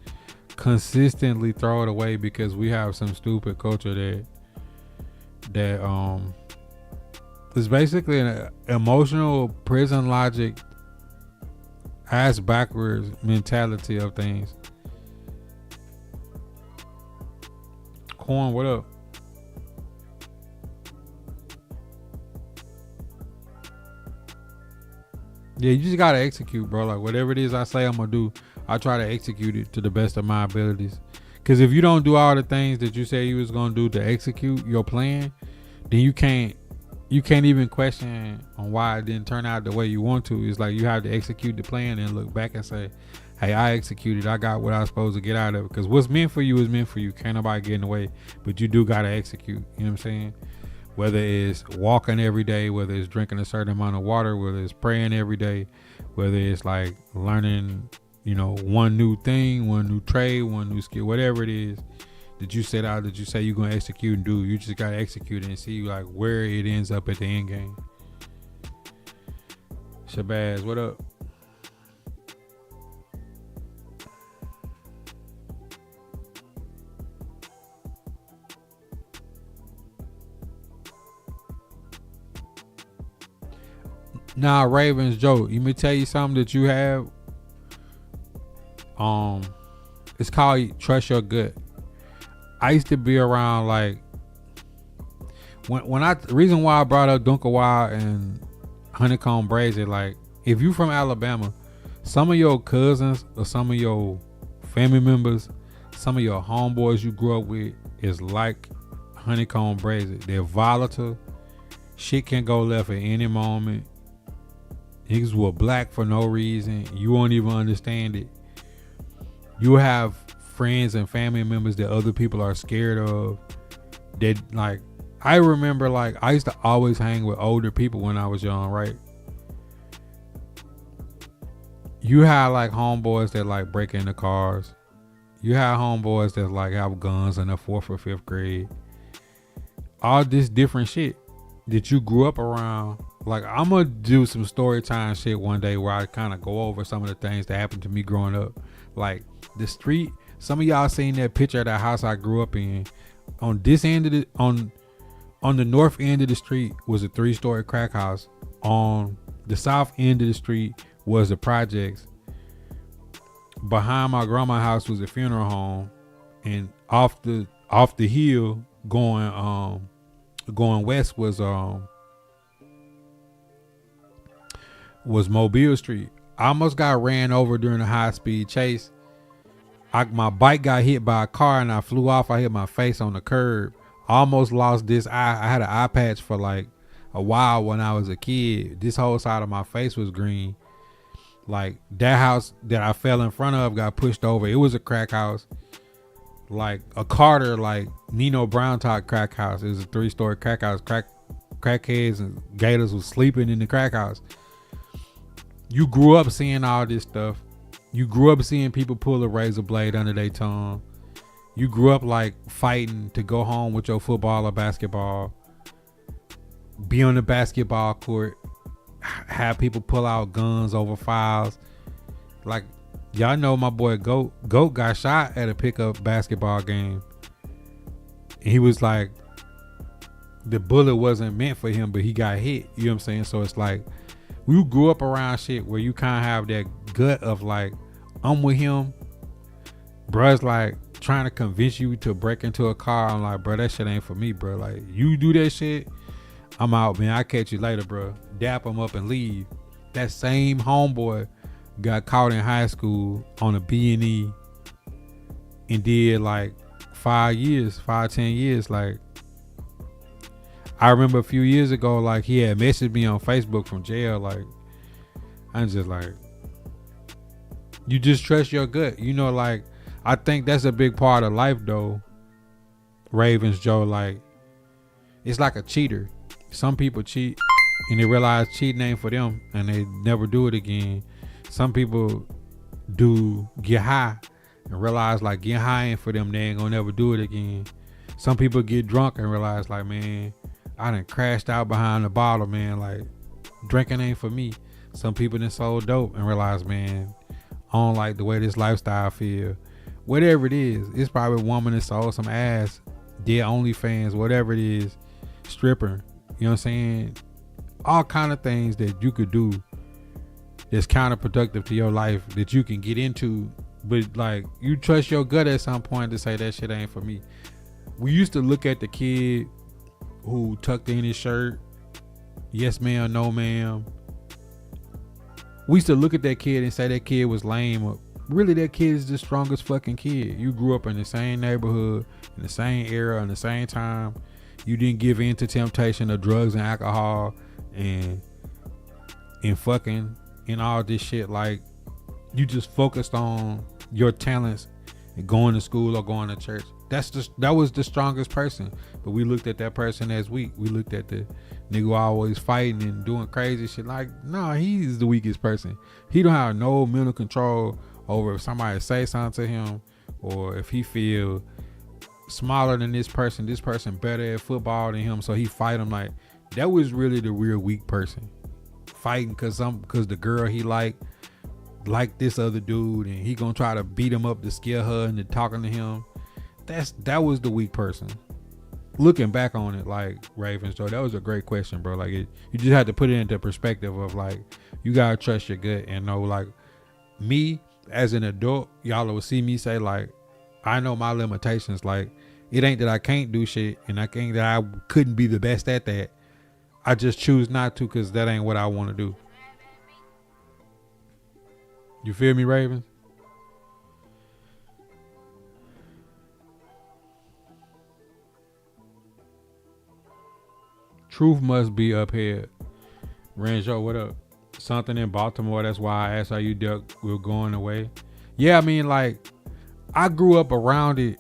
consistently throw it away because we have some stupid culture that is basically an emotional prison logic, ass backwards mentality of things. Corn, what up? Yeah, you just gotta execute, bro. Like, whatever it is I say I'm gonna do, I try to execute it to the best of my abilities. Because if you don't do all the things that you say you was gonna do to execute your plan, then you can't even question on why it didn't turn out the way you want to. It's like you have to execute the plan and look back and say, hey, I executed. I got what I was supposed to get out of it. Because what's meant for you is meant for you. Can't nobody get in the way. But you do gotta execute. You know what I'm saying? Whether it's walking every day, whether it's drinking a certain amount of water, whether it's praying every day, whether it's like learning, you know, one new thing, one new trade, one new skill, whatever it is that you set out, that you say you're going to execute and do, you just got to execute it and see like where it ends up at the end game. Shabazz, what up? Nah, Ravens, Joe, let me tell you something that you have. It's called trust your gut. I used to be around like the reason why I brought up Dunkawa and Honeycomb Brazy, like if you from Alabama, some of your cousins or some of your family members, some of your homeboys you grew up with is like Honeycomb Brazy. They're volatile. Shit can go left at any moment. Niggas were black for no reason. You won't even understand it. You have friends and family members that other people are scared of. That, like, I remember, like, I used to always hang with older people when I was young, right? You had like homeboys that like break into cars. You had homeboys that like have guns in the 4th or 5th grade. All this different shit that you grew up around. Like, I'm gonna do some story time shit one day where I kind of go over some of the things that happened to me growing up. Like the street, some of y'all seen that picture of that house I grew up in on this end of the on the north end of the street was a 3-story crack house. On the south end of the street was the projects. Behind my grandma's house was a funeral home, and off the hill going west was Mobile Street. I almost got ran over during a high speed chase. My bike got hit by a car and I flew off. I hit my face on the curb. I almost lost this eye. I had an eye patch for like a while when I was a kid. This whole side of my face was green. Like that house that I fell in front of got pushed over. It was a crack house. Like a Carter, like Nino Brown type crack house. It was a 3-story crack house. Crackheads and gators was sleeping in the crack house. You grew up seeing all this stuff. You grew up seeing people pull a razor blade under their tongue. You grew up like fighting to go home with your football or basketball. Be on the basketball court. Have people pull out guns over files. Like, y'all know my boy Goat got shot at a pickup basketball game. And he was like, the bullet wasn't meant for him, but he got hit. You know what I'm saying? So it's like, we grew up around shit where you kind of have that gut of like, I'm with him. Bruh's like trying to convince you to break into a car. I'm like, bro, that shit ain't for me, bro. Like, you do that shit, I'm out, man. I'll catch you later, bro. Dap him up and leave. That same homeboy got caught in high school on a B&E and did like 10 years. Like, I remember a few years ago, like he had messaged me on Facebook from jail. Like, I'm just like, you just trust your gut. You know, like, I think that's a big part of life though. Ravens Joe, like, it's like a cheater. Some people cheat and they realize cheating ain't for them and they never do it again. Some people do get high and realize like getting high ain't for them. They ain't gonna never do it again. Some people get drunk and realize like, man, I done crashed out behind the bottle, man. Like, drinking ain't for me. Some people done sold dope and realize, man, I don't like the way this lifestyle feel. Whatever it is, it's probably a woman that sold some ass, did OnlyFans, whatever it is, stripper. You know what I'm saying? All kind of things that you could do that's counterproductive to your life that you can get into, but like, you trust your gut at some point to say that shit ain't for me. We used to look at the kid who tucked in his shirt, yes ma'am, no ma'am. We used to look at that kid and say that kid was lame. Really, that kid is the strongest fucking kid. You grew up in the same neighborhood, in the same era, in the same time. You didn't give in to temptation of drugs and alcohol and fucking and all this shit. Like, you just focused on your talents and going to school or going to church. That was the strongest person. But we looked at that person as weak. We looked at the nigga always fighting and doing crazy shit. Like, nah, he's the weakest person. He don't have no mental control over if somebody say something to him or if he feel smaller than this person better at football than him, so he fight him. Like, that was really the real weak person, fighting cause the girl he like this other dude and he gonna try to beat him up to scare her into talking to him. That was the weak person. Looking back on it, like, Ravens, Joe, that was a great question, bro. Like, you just had to put it into perspective of like, you gotta trust your gut and know, like, me as an adult, y'all will see me say like, I know my limitations. Like, it ain't that I can't do shit and I think that I couldn't be the best at that. I just choose not to because that ain't what I want to do. You feel me, Ravens? Truth must be upheld. Ranjo, what up? Something in Baltimore, that's why I asked how you dealt with going away. Yeah, I mean, like, I grew up around it,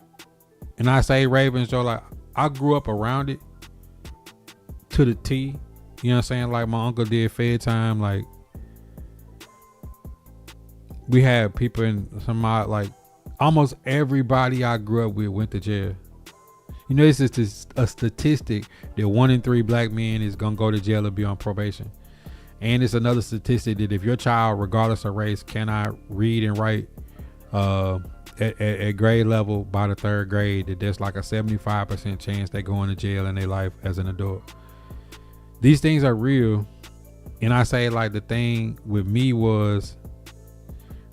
and I say Ravens, Joe, like, I grew up around it to the T. You know what I'm saying? Like, my uncle did Fed time. Like, we had people in some odd, like, almost everybody I grew up with went to jail. You know, it's just a statistic that 1 in 3 black men is gonna go to jail or be on probation. And it's another statistic that if your child, regardless of race, cannot read and write at grade level by the third grade that there's like a 75% chance they go into jail in their life as an adult. These things are real. And I say, like, the thing with me was,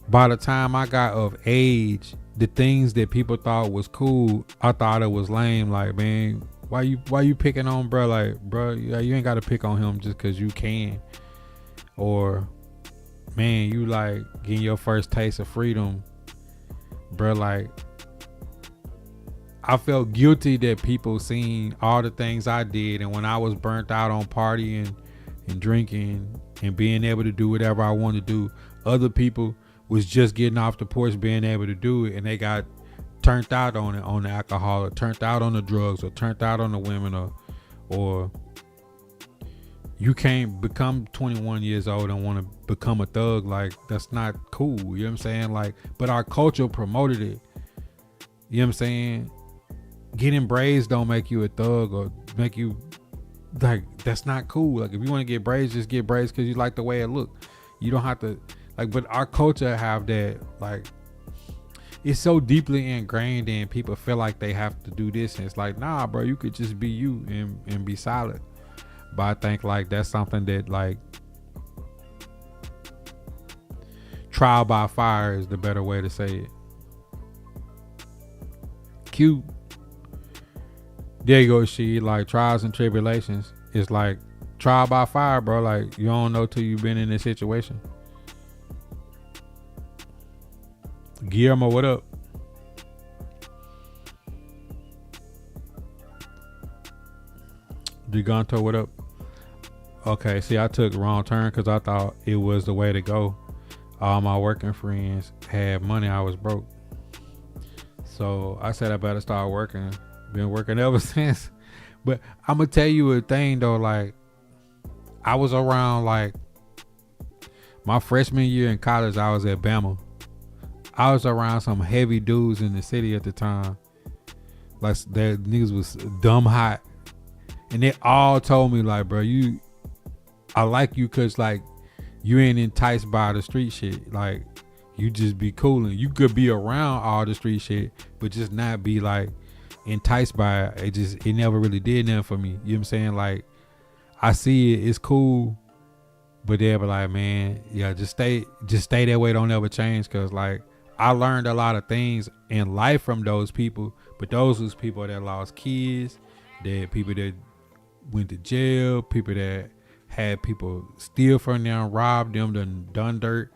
by the time I got of age, the things that people thought was cool, I thought it was lame. Like, man, why you picking on bro? Like, bro, you ain't got to pick on him just because you can. Or, man, you like getting your first taste of freedom, bro. Like, I felt guilty that people seen all the things I did, and when I was burnt out on partying and drinking and being able to do whatever I wanted to do, other people was just getting off the porch being able to do it, and they got turned out on it, on the alcohol, or turned out on the drugs, or turned out on the women, or you can't become 21 years old and want to become a thug. Like, that's not cool. You know what I'm saying? Like, but our culture promoted it. You know what I'm saying? Getting braids don't make you a thug or make you, like, that's not cool. Like, if you want to get braids, just get braids because you like the way it look. You don't have to, like, but our culture have that, like, it's so deeply ingrained in people feel like they have to do this, and it's like, nah, bro, you could just be you and be solid. But I think, like, that's something that, like, trial by fire is the better way to say it. Cute. There you go. She, like, trials and tribulations. It's like trial by fire, bro. Like, you don't know till you've been in this situation. Guillermo, what up? Giganto, what up? Okay, see, I took the wrong turn because I thought it was the way to go. All my working friends had money. I was broke. So I said I better start working. Been working ever since. But I'm going to tell you a thing, though. Like, I was around, like, my freshman year in college, I was at Bama. I was around some heavy dudes in the city at the time. Like, that niggas was dumb hot. And they all told me, like, bro, I like you because, like, you ain't enticed by the street shit. Like, you just be cool, and you could be around all the street shit, but just not be, like, enticed by it. It never really did nothing for me. You know what I'm saying? Like, I see it, it's cool, but they'll be like, man, yeah, just stay that way. Don't ever change. Cause, like, I learned a lot of things in life from those people, but those was people that lost kids, that people that went to jail, people that had people steal from them, rob them, done dirt.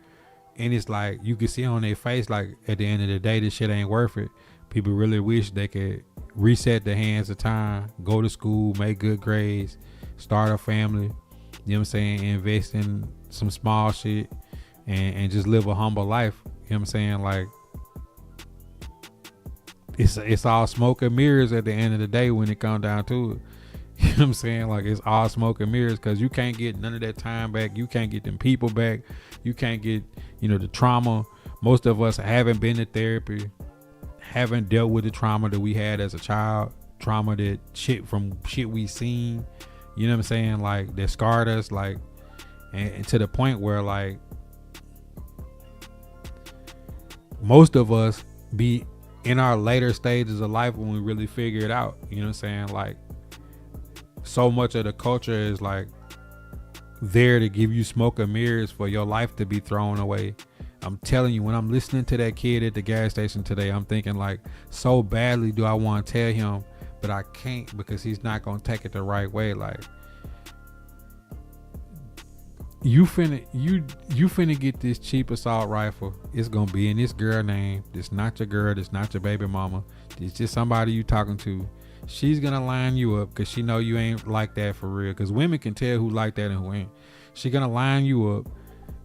And it's like, you can see on their face, like, at the end of the day, this shit ain't worth it. People really wish they could reset their hands of time, go to school, make good grades, start a family, you know what I'm saying, invest in some small shit, and just live a humble life. You know what I'm saying? Like, it's all smoke and mirrors at the end of the day when it comes down to it. You know what I'm saying? Like, it's all smoke and mirrors because you can't get none of that time back. You can't get them people back. You can't get, the trauma. Most of us haven't been to therapy, haven't dealt with the trauma that we had as a child, trauma that shit we seen, you know what I'm saying? Like, that scarred us, like, and to the point where, like, most of us be in our later stages of life when we really figure it out, you know what I'm saying? Like, so much of the culture is, like, there to give you smoke and mirrors for your life to be thrown away. I'm telling you, when I'm listening to that kid at the gas station today, I'm thinking, like, so badly do I want to tell him, but I can't because he's not going to take it the right way. Like, you finna get this cheap assault rifle. It's going to be in this girl name. This not your girl. This not your baby mama. It's just somebody you talking to. She's going to line you up because she know you ain't like that for real. Because women can tell who like that and who ain't. She going to line you up.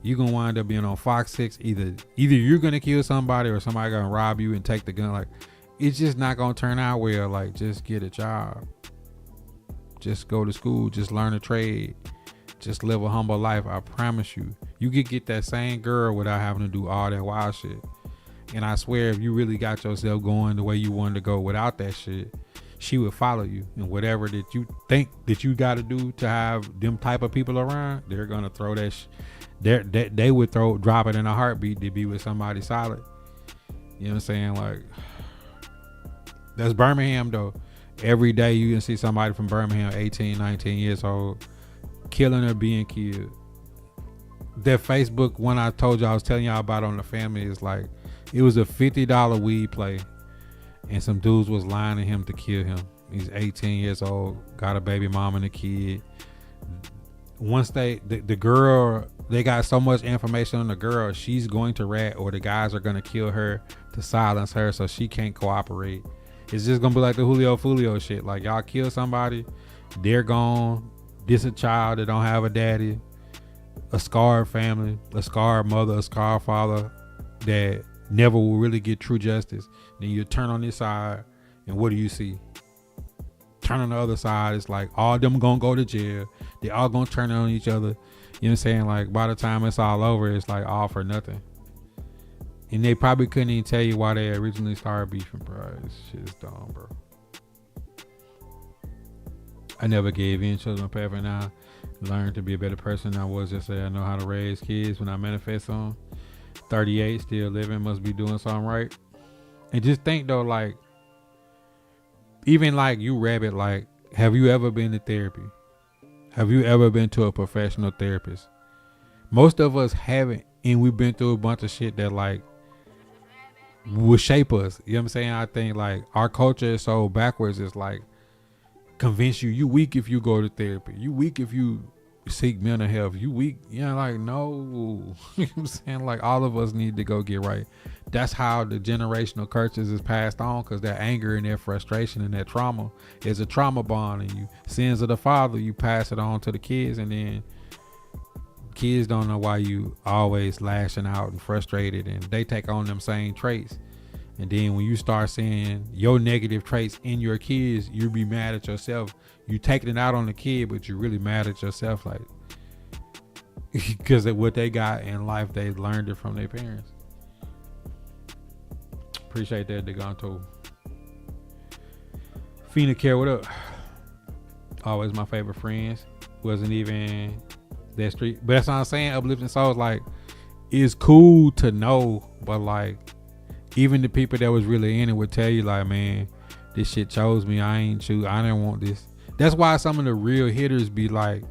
You're going to wind up being on Fox 6. Either you're going to kill somebody or somebody going to rob you and take the gun. Like, it's just not going to turn out well. Like, just get a job. Just go to school. Just learn a trade. Just live a humble life. I promise you. You could get that same girl without having to do all that wild shit. And I swear, if you really got yourself going the way you wanted to go without that shit, she would follow you. And whatever that you think that you got to do to have them type of people around, they're going to throw that they would drop it in a heartbeat to be with somebody solid. You know what I'm saying? Like, that's Birmingham though. Every day you can see somebody from Birmingham, 18, 19 years old, killing or being killed. That Facebook one I told you I was telling y'all about on the family is like, it was a $50 weed play, and some dudes was lining him to kill him. He's 18 years old, got a baby mom and a kid. Once the girl, they got so much information on the girl, she's going to rat, or the guys are going to kill her to silence her so she can't cooperate. It's just going to be like the Julio Fulio shit. Like, y'all kill somebody, they're gone. This a child that don't have a daddy, a scarred family, a scarred mother, a scarred father that never will really get true justice. Then you turn on this side, and what do you see? Turn on the other side, it's like all of them gonna go to jail. They all gonna turn on each other. You know what I'm saying? Like, by the time it's all over, it's like all for nothing. And they probably couldn't even tell you why they originally started beefing, bro. This shit is dumb, bro. I never gave in, children a path, and I learned to be a better person than I was yesterday. I know how to raise kids when I manifest on. 38, still living, must be doing something right. And just think though, like, even like you, Rabbit, like, have you ever been to therapy? Have you ever been to a professional therapist? Most of us haven't, and we've been through a bunch of shit that like will shape us. You know what I'm saying? I think like our culture is so backwards. It's like convince you weak if you go to therapy. You weak if you seek mental health. You weak. You know, like, no. You know what I'm saying? Like, all of us need to go get right. That's how the generational curses is passed on, because that anger and that frustration and that trauma is a trauma bond, and you sins of the father, you pass it on to the kids, and then kids don't know why you always lashing out and frustrated, and they take on them same traits. And then when you start seeing your negative traits in your kids, you be mad at yourself. You taking it out on the kid, but you really mad at yourself, like, because of what they got in life, they learned it from their parents. Appreciate that, Deganto. Fina Care, what up? Always my favorite friends. Wasn't even that street, but that's what I'm saying. Uplifting souls, like, it's cool to know, but like, even the people that was really in it would tell you, like, man, this shit chose me. I ain't choose. I didn't want this. That's why some of the real hitters be like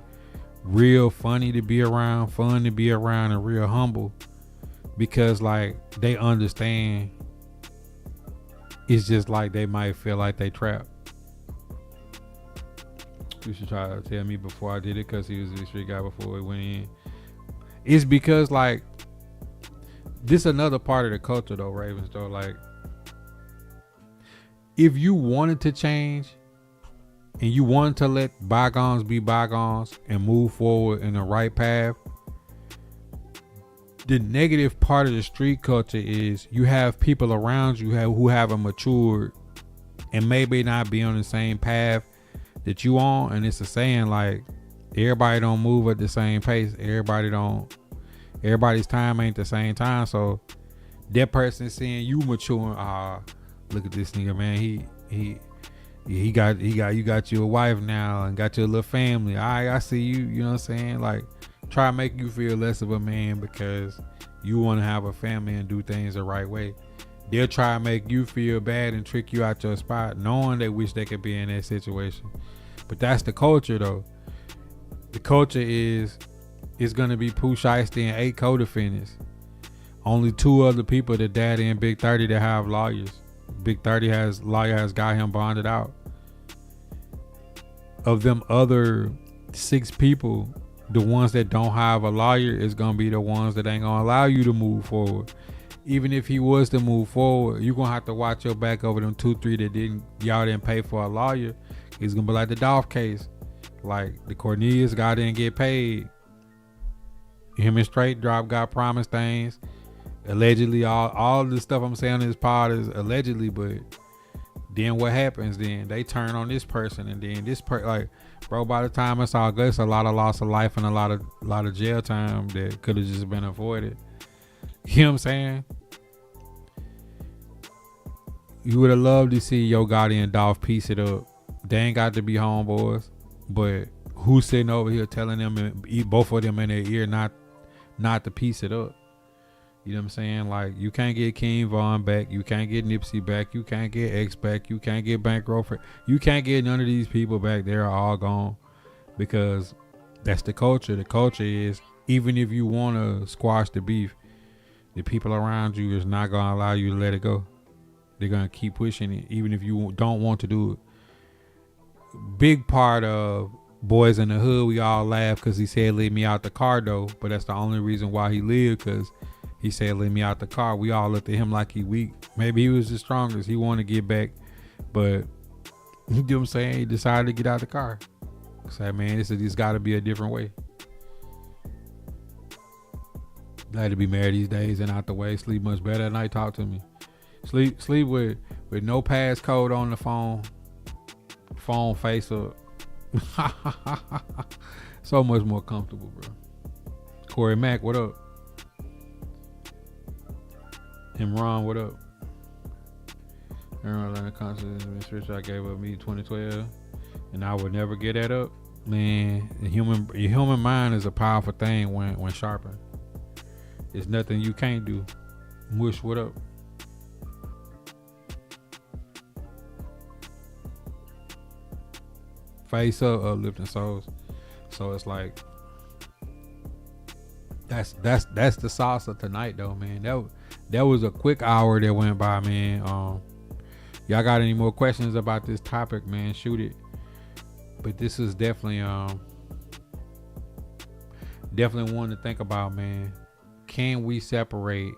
real funny to be around, fun to be around, and real humble, because like they understand. It's just like they might feel like they trapped. You should try to tell me before I did it, because he was the street guy before we went in. It's because like this another part of the culture though, Ravens, though. Like, if you wanted to change and you wanted to let bygones be bygones and move forward in the right path, the negative part of the street culture is you have people around you who haven't matured and maybe not be on the same path that you on. And it's a saying, like, everybody don't move at the same pace. Everybody's time ain't the same time. So that person seeing you maturing, look at this nigga, man. He got you a wife now and got you a little family. I see you. You know what I'm saying? Like, try to make you feel less of a man because you want to have a family and do things the right way. They'll try to make you feel bad and trick you out your spot, knowing they wish they could be in that situation. But that's the culture, though. The culture is it's gonna be Pooh Shiesty and 8 co-defendants. Only 2 other people, the daddy and Big 30, that have lawyers. Big 30 has got him bonded out. Of them other 6 people, the ones that don't have a lawyer is gonna be the ones that ain't gonna allow you to move forward. Even if he was to move forward, you're gonna have to watch your back over them 2-3 that y'all didn't pay for a lawyer. It's gonna be like the Dolph case. Like, the Cornelius guy didn't get paid. Him and Straight Drop got promised things. Allegedly, all the stuff I'm saying in this pod is allegedly, but then what happens then? They turn on this person, and then this like, bro, by the time it's all good, it's a lot of loss of life and a lot of jail time that could have just been avoided. You know what I'm saying? You would have loved to see Yo Gotti and Dolph piece it up. They ain't got to be homeboys, but who's sitting over here telling them, both of them in their ear, not to piece it up? You know what I'm saying? Like, you can't get King Von back. You can't get Nipsey back. You can't get X back. You can't get Bankroll. You can't get none of these people back. They're all gone because that's the culture. The culture is, even if you want to squash the beef, the people around you is not going to allow you to let it go. They're going to keep pushing it, even if you don't want to do it. Big part of Boys in the Hood, we all laugh because he said, leave me out the car, though. But that's the only reason why he lived, because he said, leave me out the car. We all looked at him like he weak. Maybe he was the strongest. He wanted to get back. But, you know what I'm saying? He decided to get out the car. Say, man, this got to be a different way. Glad to be married these days and out the way. Sleep much better at night. Talk to me. Sleep with no passcode on the phone. Phone face up. So much more comfortable, bro. Corey Mack, what up? Imran, what up? Aaron Atlanta concert I gave up me 2012, and I would never get that up. Man, your human mind is a powerful thing when sharpened. There's nothing you can't do. Mush, what up? Face up, uplifting souls. So it's like that's the sauce of tonight, though, man. That was a quick hour that went by, man. Y'all got any more questions about this topic, man? Shoot it. But this is definitely one to think about, man. Can we separate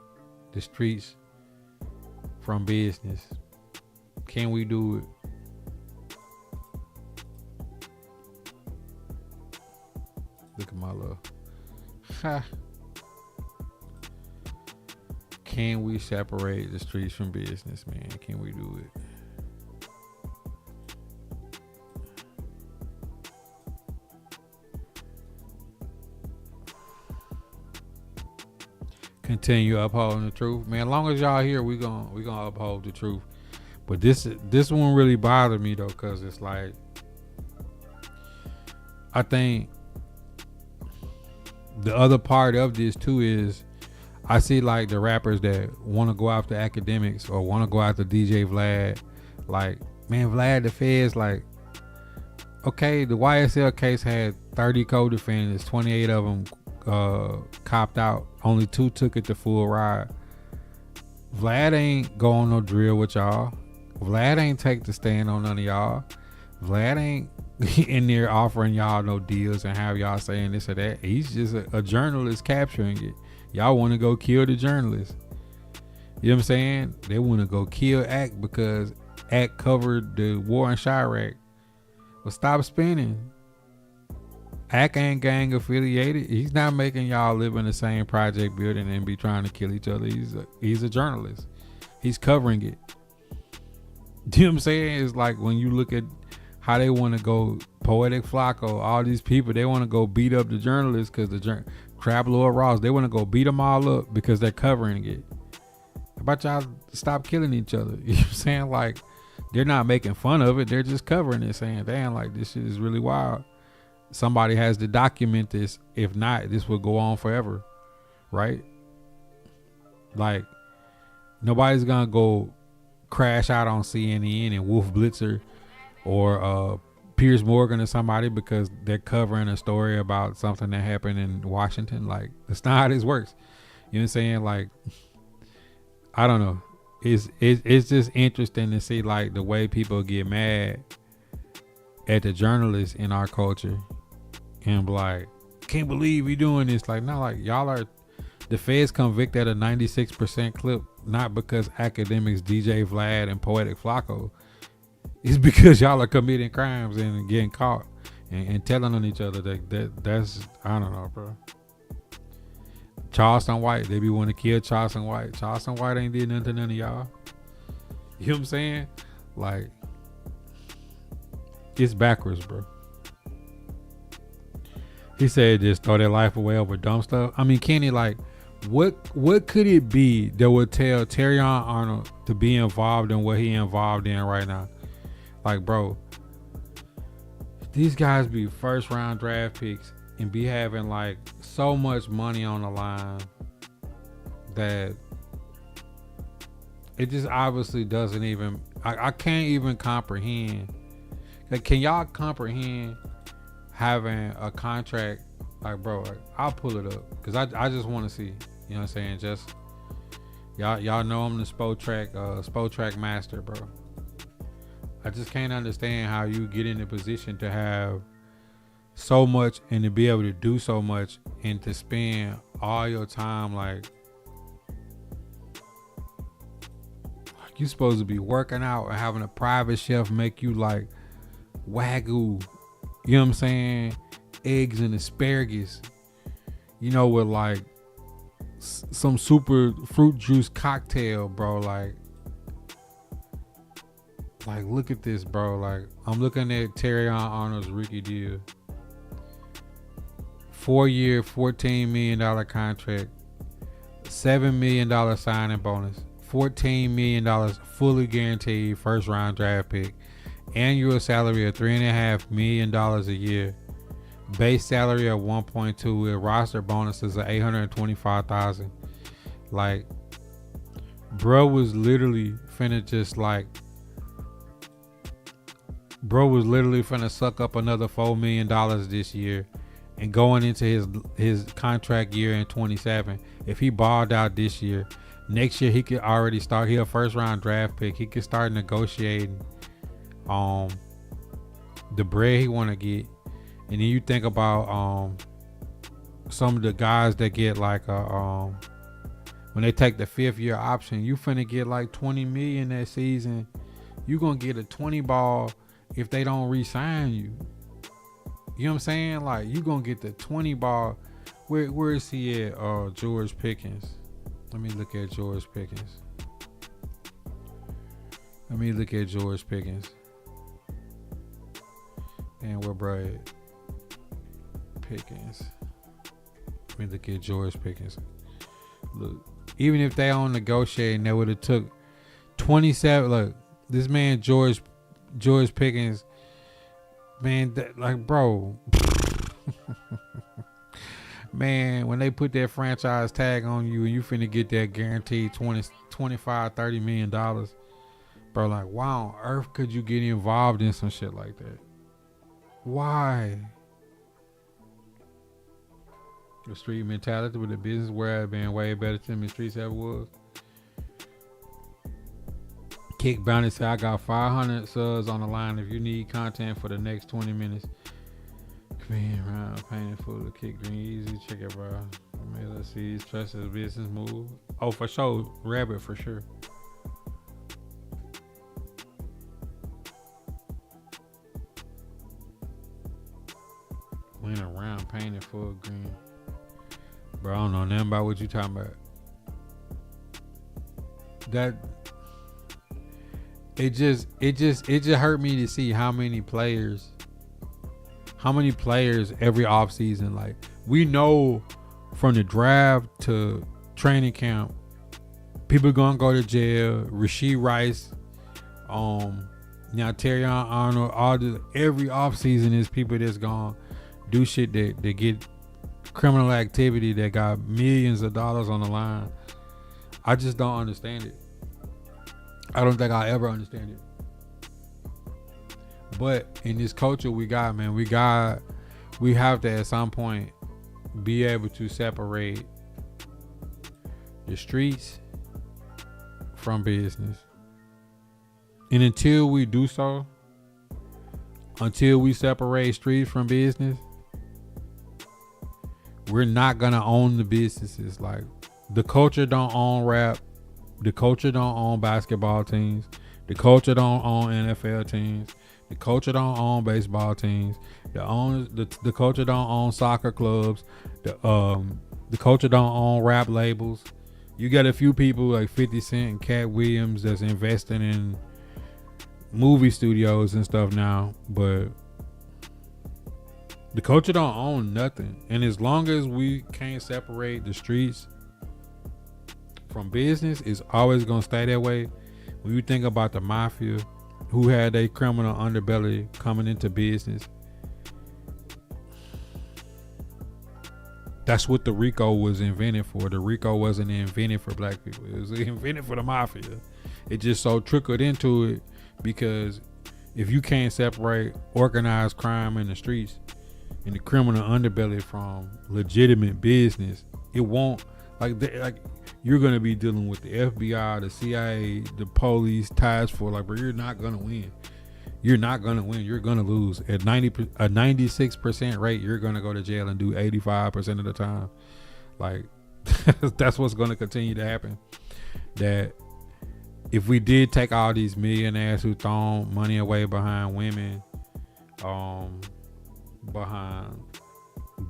the streets from business? Can we do it? Look at my love. Ha. Can we separate the streets from business, man? Can we do it? Continue upholding the truth, man. As long as y'all here, we gonna uphold the truth. But this one really bothered me though, cause it's like, I think the other part of this too is, I see like the rappers that want to go after academics or want to go after DJ Vlad. Like, man, Vlad, the feds, like, okay, the YSL case had 30 co-defendants, 28 of them copped out, only 2 took it to full ride. Vlad ain't go on no drill with y'all. Vlad ain't take the stand on none of y'all. Vlad ain't in there offering y'all no deals and have y'all saying this or that. He's just a journalist capturing it. Y'all want to go kill the journalist. You know what I'm saying? They want to go kill Act because Act covered the war in Chirac. Well, stop spinning. Act ain't gang affiliated. He's not making y'all live in the same project building and be trying to kill each other. He's a journalist. He's covering it. Do you know what I'm saying? It's like when you look at how they want to go, Poetic Flacco, all these people, they want to go beat up the journalists because Crab Lord Ross, they want to go beat them all up because they're covering it. How about y'all stop killing each other? You know what I'm saying? Like, they're not making fun of it. They're just covering it, saying, damn, like, this shit is really wild. Somebody has to document this. If not, this will go on forever. Right? Like, nobody's going to go crash out on CNN and Wolf Blitzer or Piers Morgan or somebody because they're covering a story about something that happened in Washington. Like, that's not how this works. You know what I'm saying? Like, I don't know. It's just interesting to see like the way people get mad at the journalists in our culture and be like, can't believe we doing this. Like, no, like, y'all are, the feds convict at a 96% clip, not because academics DJ Vlad and Poetic Flacco. It's because y'all are committing crimes and getting caught and telling on each other that's, I don't know, bro. Charleston White, they be wanting to kill Charleston White. Charleston White ain't did nothing to none of y'all. You know what I'm saying? Like, it's backwards, bro. He said just throw their life away over dumb stuff. I mean, Kenny, like, what could it be that would tell Terrion Arnold to be involved in what he involved in right now? Like, bro, these guys be first round draft picks and be having like so much money on the line that it just obviously doesn't even. I can't even comprehend. Like, can y'all comprehend having a contract? Like, bro, I'll pull it up because I just want to see. You know what I'm saying? Just y'all know I'm the Spo track master, bro. I just can't understand how you get in a position to have so much and to be able to do so much and to spend all your time like you supposed to be working out and having a private chef make you like wagyu, you know what I'm saying, eggs and asparagus, you know, with like some super fruit juice cocktail, bro. Like look at this, bro. Like, I'm looking at Terrion Arnold's rookie deal. 4-year, $14 million contract, $7 million signing bonus, $14 million fully guaranteed first round draft pick, annual salary of $3.5 million a year, base salary of 1.2 with roster bonuses of $825,000. Like, bro was literally finna suck up another $4 million this year and going into his contract year in 27. If he balled out this year, next year he could already start. He a first round draft pick. He could start negotiating the bread he want to get. And then you think about some of the guys that get like when they take the 5th year option, you finna get like 20 million that season. You gonna get a 20 ball if they don't re-sign you. You know what I'm saying? Like, you gonna get the 20 ball. Where is he at? George Pickens. Let me look at George Pickens. And where bro at? Pickens. Let me look at George Pickens. Look, even if they don't negotiate, they would have took 27. Look, this man George Pickens, man, like, bro, man, when they put that franchise tag on you and you finna get that guaranteed 20, 25, $30 million, bro, like, why on earth could you get involved in some shit like that? Why? The street mentality with the business world being way better than the streets ever was. Kick Bounty said, I got 500 subs on the line if you need content for the next 20 minutes. Green round, painted full of Kick Green Easy. Check it, bro. I mean, let's see. Trust his business move. Oh, for sure. Rabbit, for sure. Went around, painted full of green. Bro, I don't know nothing about what you talking about. That... It just hurt me to see how many players every offseason, like, we know from the draft to training camp, people gonna go to jail. Rasheed Rice, now Terrion Arnold, every offseason is people that's gonna do shit that get criminal activity that got millions of dollars on the line. I just don't understand it. I don't think I'll ever understand it. But in this culture we got, man, we have to at some point be able to separate the streets from business. And until we do so, until we separate streets from business, we're not gonna own the businesses. Like, the culture don't own rap. The culture don't own basketball teams. The culture don't own NFL teams. The culture don't own baseball teams. The culture don't own soccer clubs. The culture don't own rap labels. You got a few people like 50 Cent and Cat Williams that's investing in movie studios and stuff now, but the culture don't own nothing. And as long as we can't separate the streets from business, it's always gonna stay that way. When you think about the mafia, who had a criminal underbelly coming into business, That's what the RICO was invented for. The RICO wasn't invented for black people. It was invented for the mafia. It just so trickled into it because if you can't separate organized crime in the streets and the criminal underbelly from legitimate business, it won't like you're gonna be dealing with the FBI, the CIA, the police, task force. Like, bro, you're not gonna win. You're not gonna win. You're gonna lose at 96% rate. You're gonna go to jail and do 85% of the time. Like, that's what's gonna continue to happen. That if we did take all these millionaires who thrown money away behind women, behind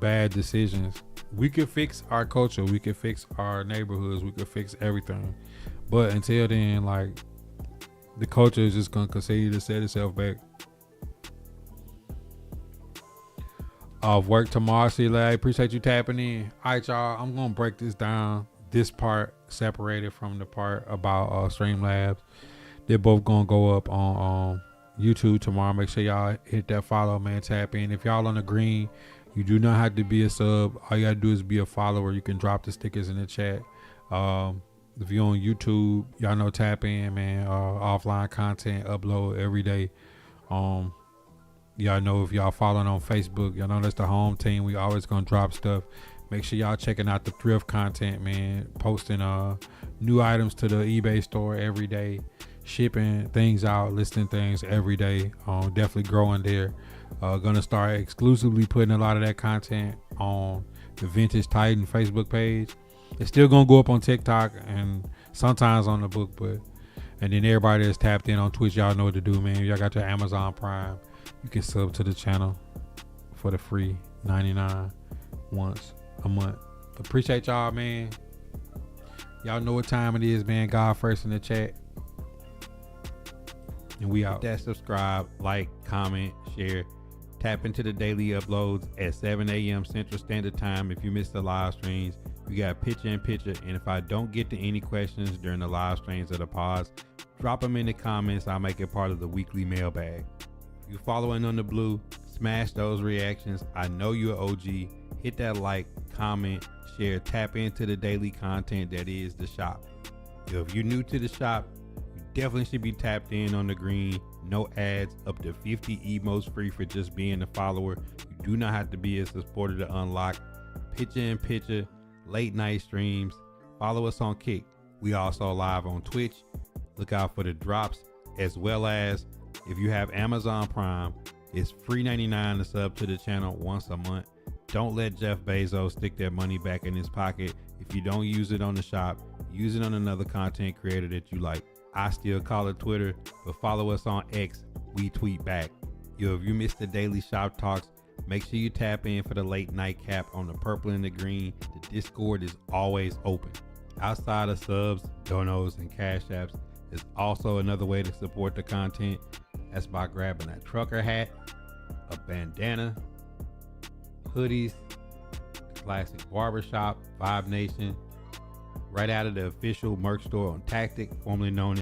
bad decisions, we could fix our culture. We could fix our neighborhoods. We could fix everything. But until then, like, the culture is just gonna continue to set itself back. Off work tomorrow, Streamlabs. Appreciate you tapping in. All right, y'all. I'm gonna break this down. This part separated from the part about Streamlabs. They're both gonna go up on YouTube tomorrow. Make sure y'all hit that follow, man. Tap in. If y'all on the green, you do not have to be a sub. All you gotta do is be a follower. You can drop the stickers in the chat. If you're on YouTube, y'all know, tap in, man. Offline content upload every day. Y'all know if y'all following on Facebook, y'all know that's the home team. We always gonna drop stuff. Make sure y'all checking out the thrift content, man. Posting new items to the eBay store every day. Shipping things out, listing things every day. Definitely growing there. Gonna start exclusively putting a lot of that content on the Vintage Titan Facebook page. It's still gonna go up on TikTok and sometimes on the book, and then everybody that's tapped in on Twitch, y'all know what to do, man. Y'all got your Amazon Prime. You can sub to the channel for the free 99 once a month. Appreciate y'all, man. Y'all know what time it is, man. God first in the chat. And we out. That subscribe, like, comment, share. Tap into the daily uploads at 7 a.m. Central Standard Time. If you missed the live streams, we got picture in picture. And if I don't get to any questions during the live streams or the pods, drop them in the comments. I'll make it part of the weekly mailbag. If you're following on the blue, smash those reactions. I know you're OG. Hit that like, comment, share, tap into the daily content that is the shop. If you're new to the shop, you definitely should be tapped in on the green. No ads, up to 50 emotes free for just being a follower. You do not have to be a supporter to unlock picture in picture, late night streams. Follow us on Kick. We also live on Twitch. Look out for the drops, as well as if you have Amazon Prime, it's free 99 to sub to the channel once a month. Don't let Jeff Bezos stick that money back in his pocket. If you don't use it on the shop, use it on another content creator that you like. I still call it Twitter, but follow us on X. We tweet back. Yo, if you missed the daily shop talks, make sure you tap in for the late night cap on the purple and the green. The Discord is always open. Outside of subs, donos, and cash apps, there's also another way to support the content. That's by grabbing a trucker hat, a bandana, hoodies, classic barbershop, Vibe Nation, right out of the official merch store on Tactic, formerly known as